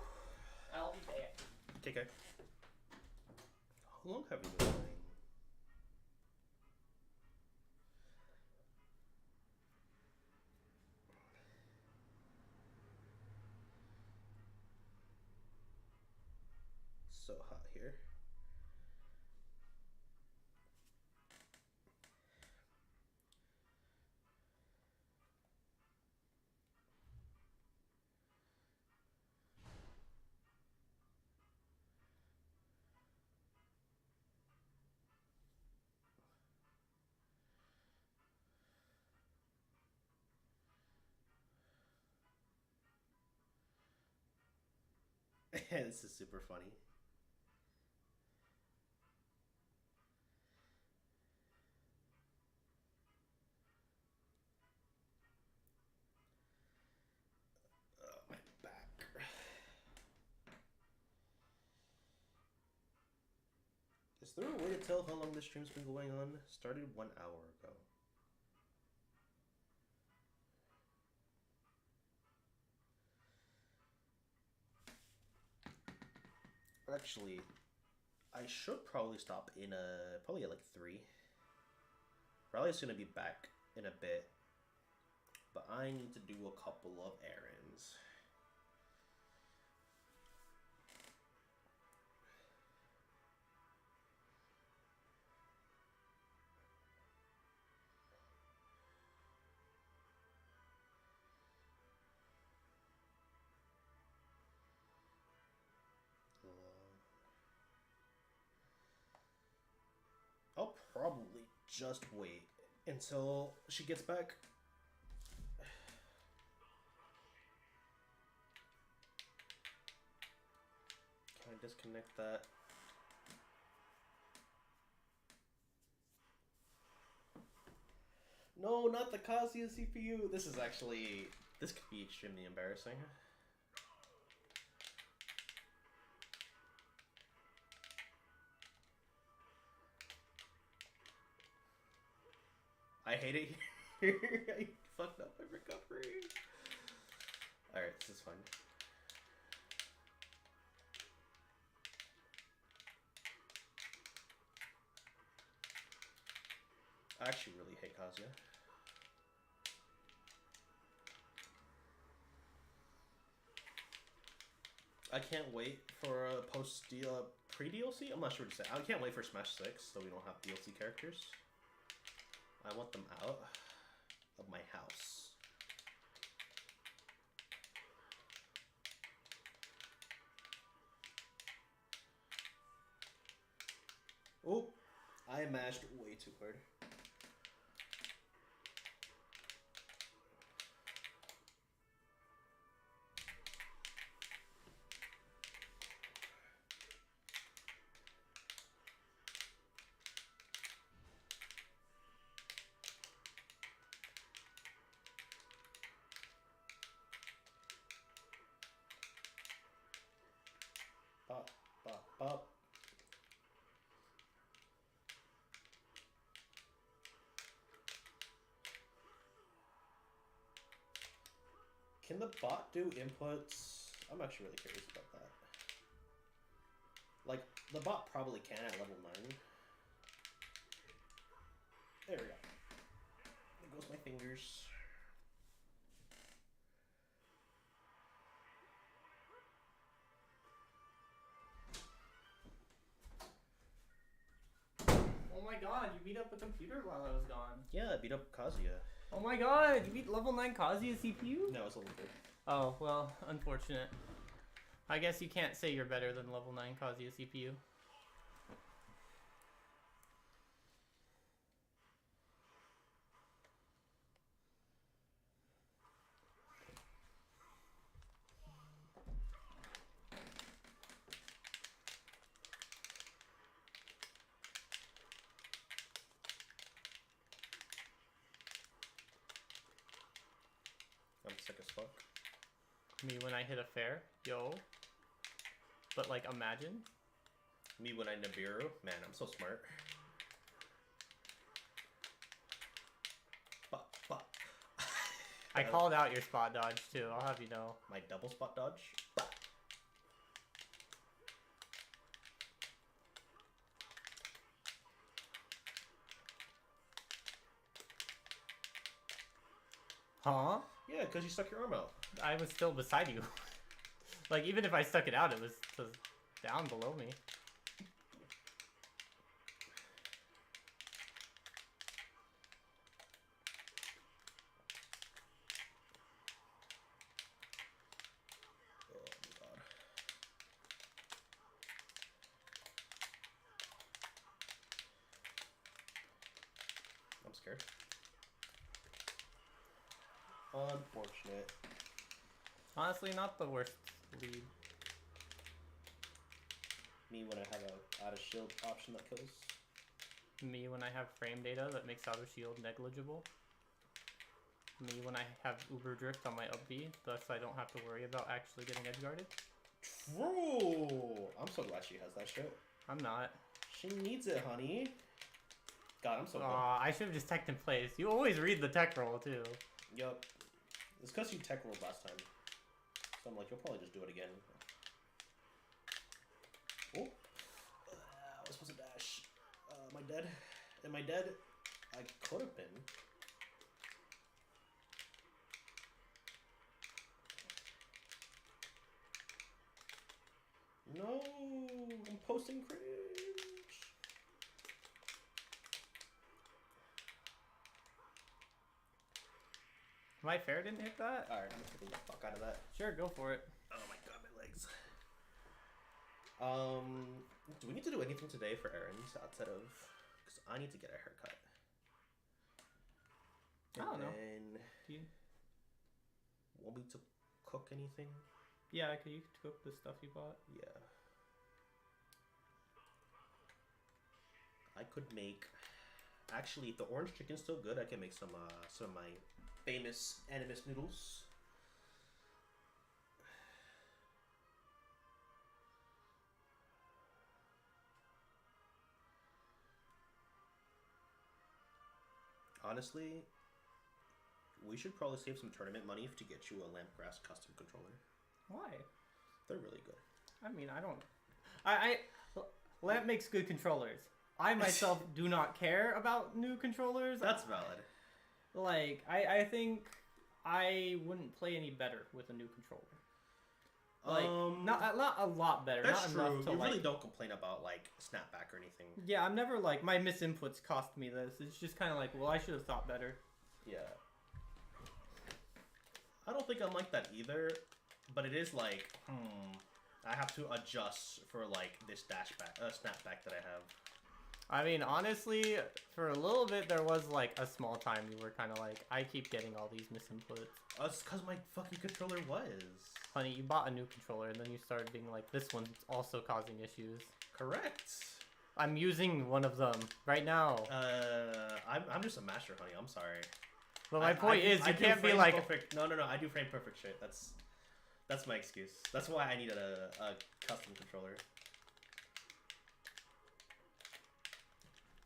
I'll be back. Okay. How long have you been playing? So hot here. This is super funny. Oh, my back. Is there a way to tell how long this stream's been going on? Started 1 hour ago. Actually, I should probably stop in probably at like 3. Rally's gonna be back in a bit, but I need to do a couple of errands. I'll probably just wait until she gets back. Can I disconnect that? No, not the Kazuya CPU. This could be extremely embarrassing. I hate it here. I fucked up my recovery. Alright, this is fun. I actually really hate Kazuya. I can't wait for a pre-DLC? I'm not sure what to say. I can't wait for Smash 6 so we don't have DLC characters. I want them out of my house. Oh, I mashed way too hard. Pop, pop, pop. Can the bot do inputs? I'm actually really curious about that. Like, the bot probably can at level 9. There we go. There goes my fingers. Oh my god, you beat up the computer while I was gone. Yeah, I beat up Kazuya. Oh my god, you beat level 9 Kazuya CPU? No, it's level 3. Oh, well, unfortunate. I guess you can't say you're better than level 9 Kazuya CPU. fuck? Me when I hit a fair, yo. But like, imagine. Me when I Nibiru? Man, I'm so smart. But. I called out your spot dodge too, I'll have you know. My double spot dodge? Huh? Yeah, because you stuck your arm out. I was still beside you. Like, even if I stuck it out, it was down below me. Oh my god. I'm scared. Unfortunate. Honestly, not the worst lead. Me when I have a out of shield option that kills. Me when I have frame data that makes auto shield negligible. Me when I have uber drift on my up B, thus I don't have to worry about actually getting edge guarded. True! I'm so glad she has that shit. I'm not. She needs it, honey. God, I'm so good. I should have just teched in place. You always read the tech roll too. Yup. It's because you tech rolled last time. So I'm like, you'll probably just do it again. Oh. I was supposed to dash. Am I dead? Am I dead? I could have been. No, I'm posting cringe. My fair didn't hit that? Alright, I'm gonna get the fuck out of that. Sure, go for it. Oh my god, my legs. Do we need to do anything today for errands outside of... Because I need to get a haircut. I don't know. And Do you... want me to cook anything? Yeah, could you cook the stuff you bought? Yeah. I could make... Actually, if the orange chicken's still good, I can make some of my famous Animus noodles. Honestly, we should probably save some tournament money to get you a Lampgrass custom controller. Why? They're really good. I mean, I don't... Lamp makes good controllers. I myself do not care about new controllers. That's valid. Like, I think I wouldn't play any better with a new controller. Like, not a lot better. That's not true. Enough to, you like, really don't complain about, like, snapback or anything. Yeah, I'm never like, my misinputs cost me this. It's just kind of like, well, I should have thought better. Yeah. I don't think I'm like that either, but it is like, I have to adjust for, like, this snapback that I have. I mean, honestly, for a little bit, there was, like, a small time you were kind of like, I keep getting all these misinputs. It's because my fucking controller was. Honey, you bought a new controller, and then you started being like, this one's also causing issues. Correct. I'm using one of them right now. I'm just a master, honey. I'm sorry. But my point is, you can't be like... Perfect. No, I do frame perfect shit. That's my excuse. That's why I needed a custom controller.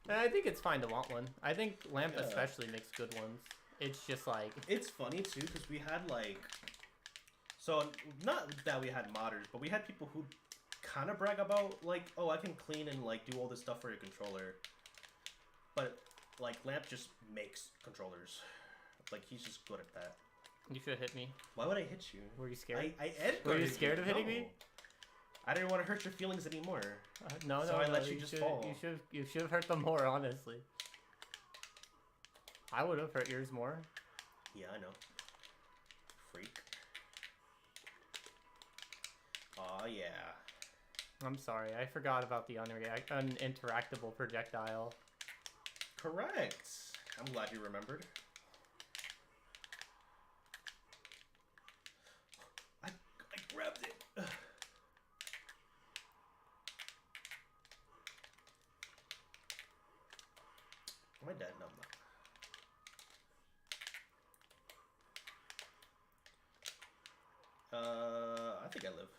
I think it's fine to want one. I think Lamp especially makes good ones. It's just like... It's funny, too, because we had, like... So, not that we had modders, but we had people who kind of brag about, like, oh, I can clean and, like, do all this stuff for your controller. But, like, Lamp just makes controllers. Like, he's just good at that. You should have hit me. Why would I hit you? Were you scared? Were you scared of hitting me? I didn't want to hurt your feelings anymore. No, so I let you just fall. You should have hurt them more, honestly. I would have hurt yours more. Yeah, I know. Freak. Aw, yeah. I'm sorry, I forgot about the uninteractable projectile. Correct. I'm glad you remembered. I grabbed it. Ugh. Am I dead? No, I'm not. think I live.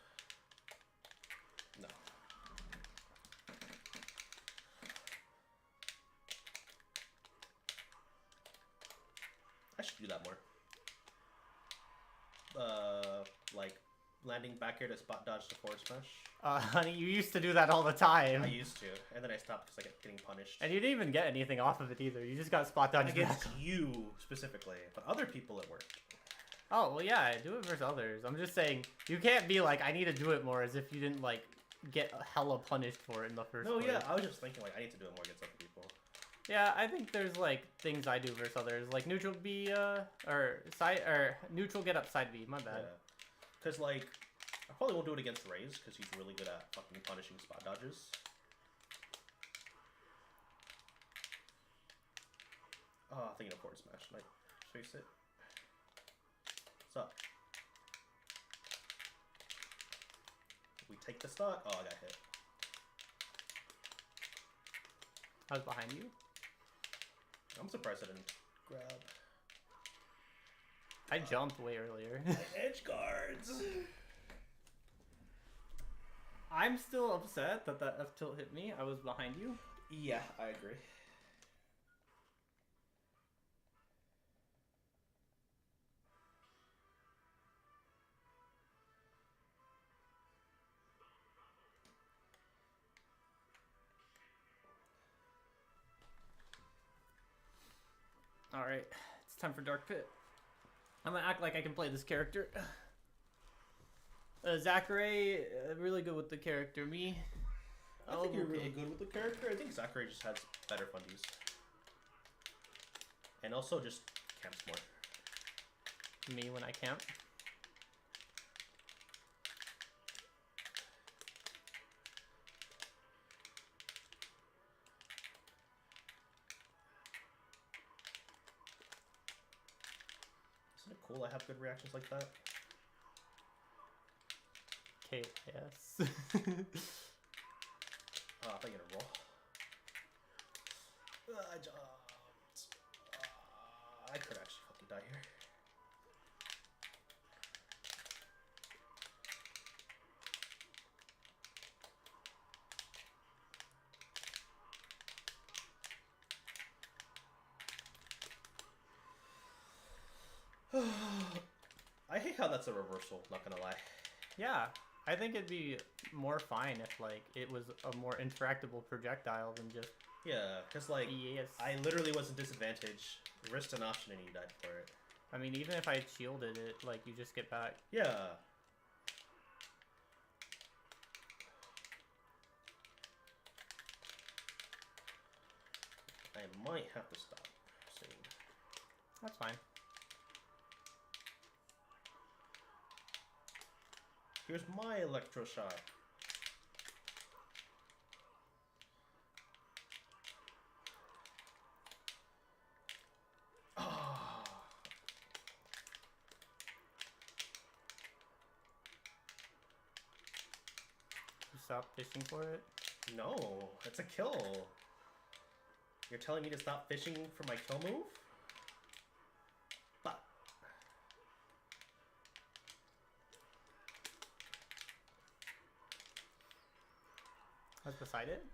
No. I should do that more. Like landing back here to spot dodge the forward smash. Honey, you used to do that all the time. I used to, and then I stopped because I kept getting punished. And you didn't even get anything off of it either. You just got spot dodged Against back. you specifically, but other people it worked. Oh, well, yeah, I do it versus others. I'm just saying, you can't be like, I need to do it more, as if you didn't, like, get hella punished for it in the first place. No, yeah, I was just thinking, like, I need to do it more against other people. Yeah, I think there's, like, things I do versus others. Like, neutral B, neutral get up, side B, my bad. Yeah. Because, like, I probably won't do it against Raze, because he's really good at fucking punishing spot dodges. Oh, thinking of forward smash. Like, face it. What's up? We take the stock. Oh, I got hit. I was behind you. I'm surprised I didn't grab. I jumped way earlier. Edge guards. I'm still upset that that F tilt hit me. I was behind you. Yeah, I agree. Alright, it's time for Dark Pit. I'm gonna act like I can play this character. Zachary, really good with the character. Me, I think you're really good with the character. I think Zachary just has better fundies. And also just camps more. Me when I camp. Isn't it cool I have good reactions like that? KS. Oh, I thought you were gonna roll. I jumped. I could actually fucking die here. I hate how that's a reversal, not gonna lie. Yeah, I think it'd be more fine if like it was a more interactable projectile than just Yeah, because like, yes. I literally was in disadvantage, risked an option and you died for it. I mean, even if I shielded it, like you just get back. Yeah. I might have to stop soon. That's fine. Here's my electroshock. Oh. You stop fishing for it? No, it's a kill. You're telling me to stop fishing for my kill move? But That's beside it.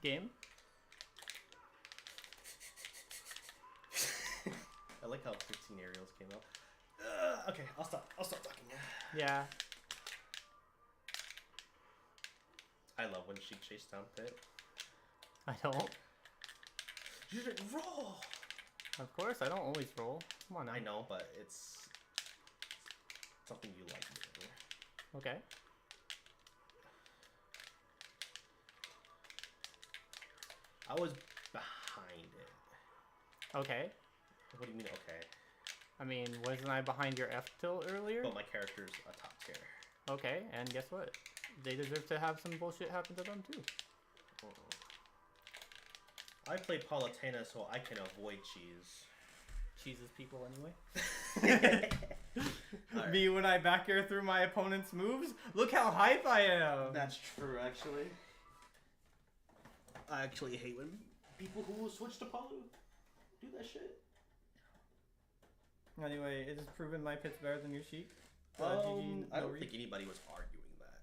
Game. I like how 15 aerials came out. Okay, I'll stop talking. Yeah. I love when she chased down Pit. I don't. You didn't roll! Of course, I don't always roll. Come on now. I know, but it's something you like doing. Okay. I was behind it. Okay. What do you mean, okay? I mean, wasn't I behind your F tilt earlier? But my character's a top tier. Okay, and guess what? They deserve to have some bullshit happen to them too. I play Palutena so I can avoid cheese. Cheeses people anyway. Right. Me when I back air through my opponent's moves? Look how hype I am! That's true, actually. I actually hate when people who switch to Palu do that shit. Anyway, it is proven my pit's better than your sheep. I don't think anybody was arguing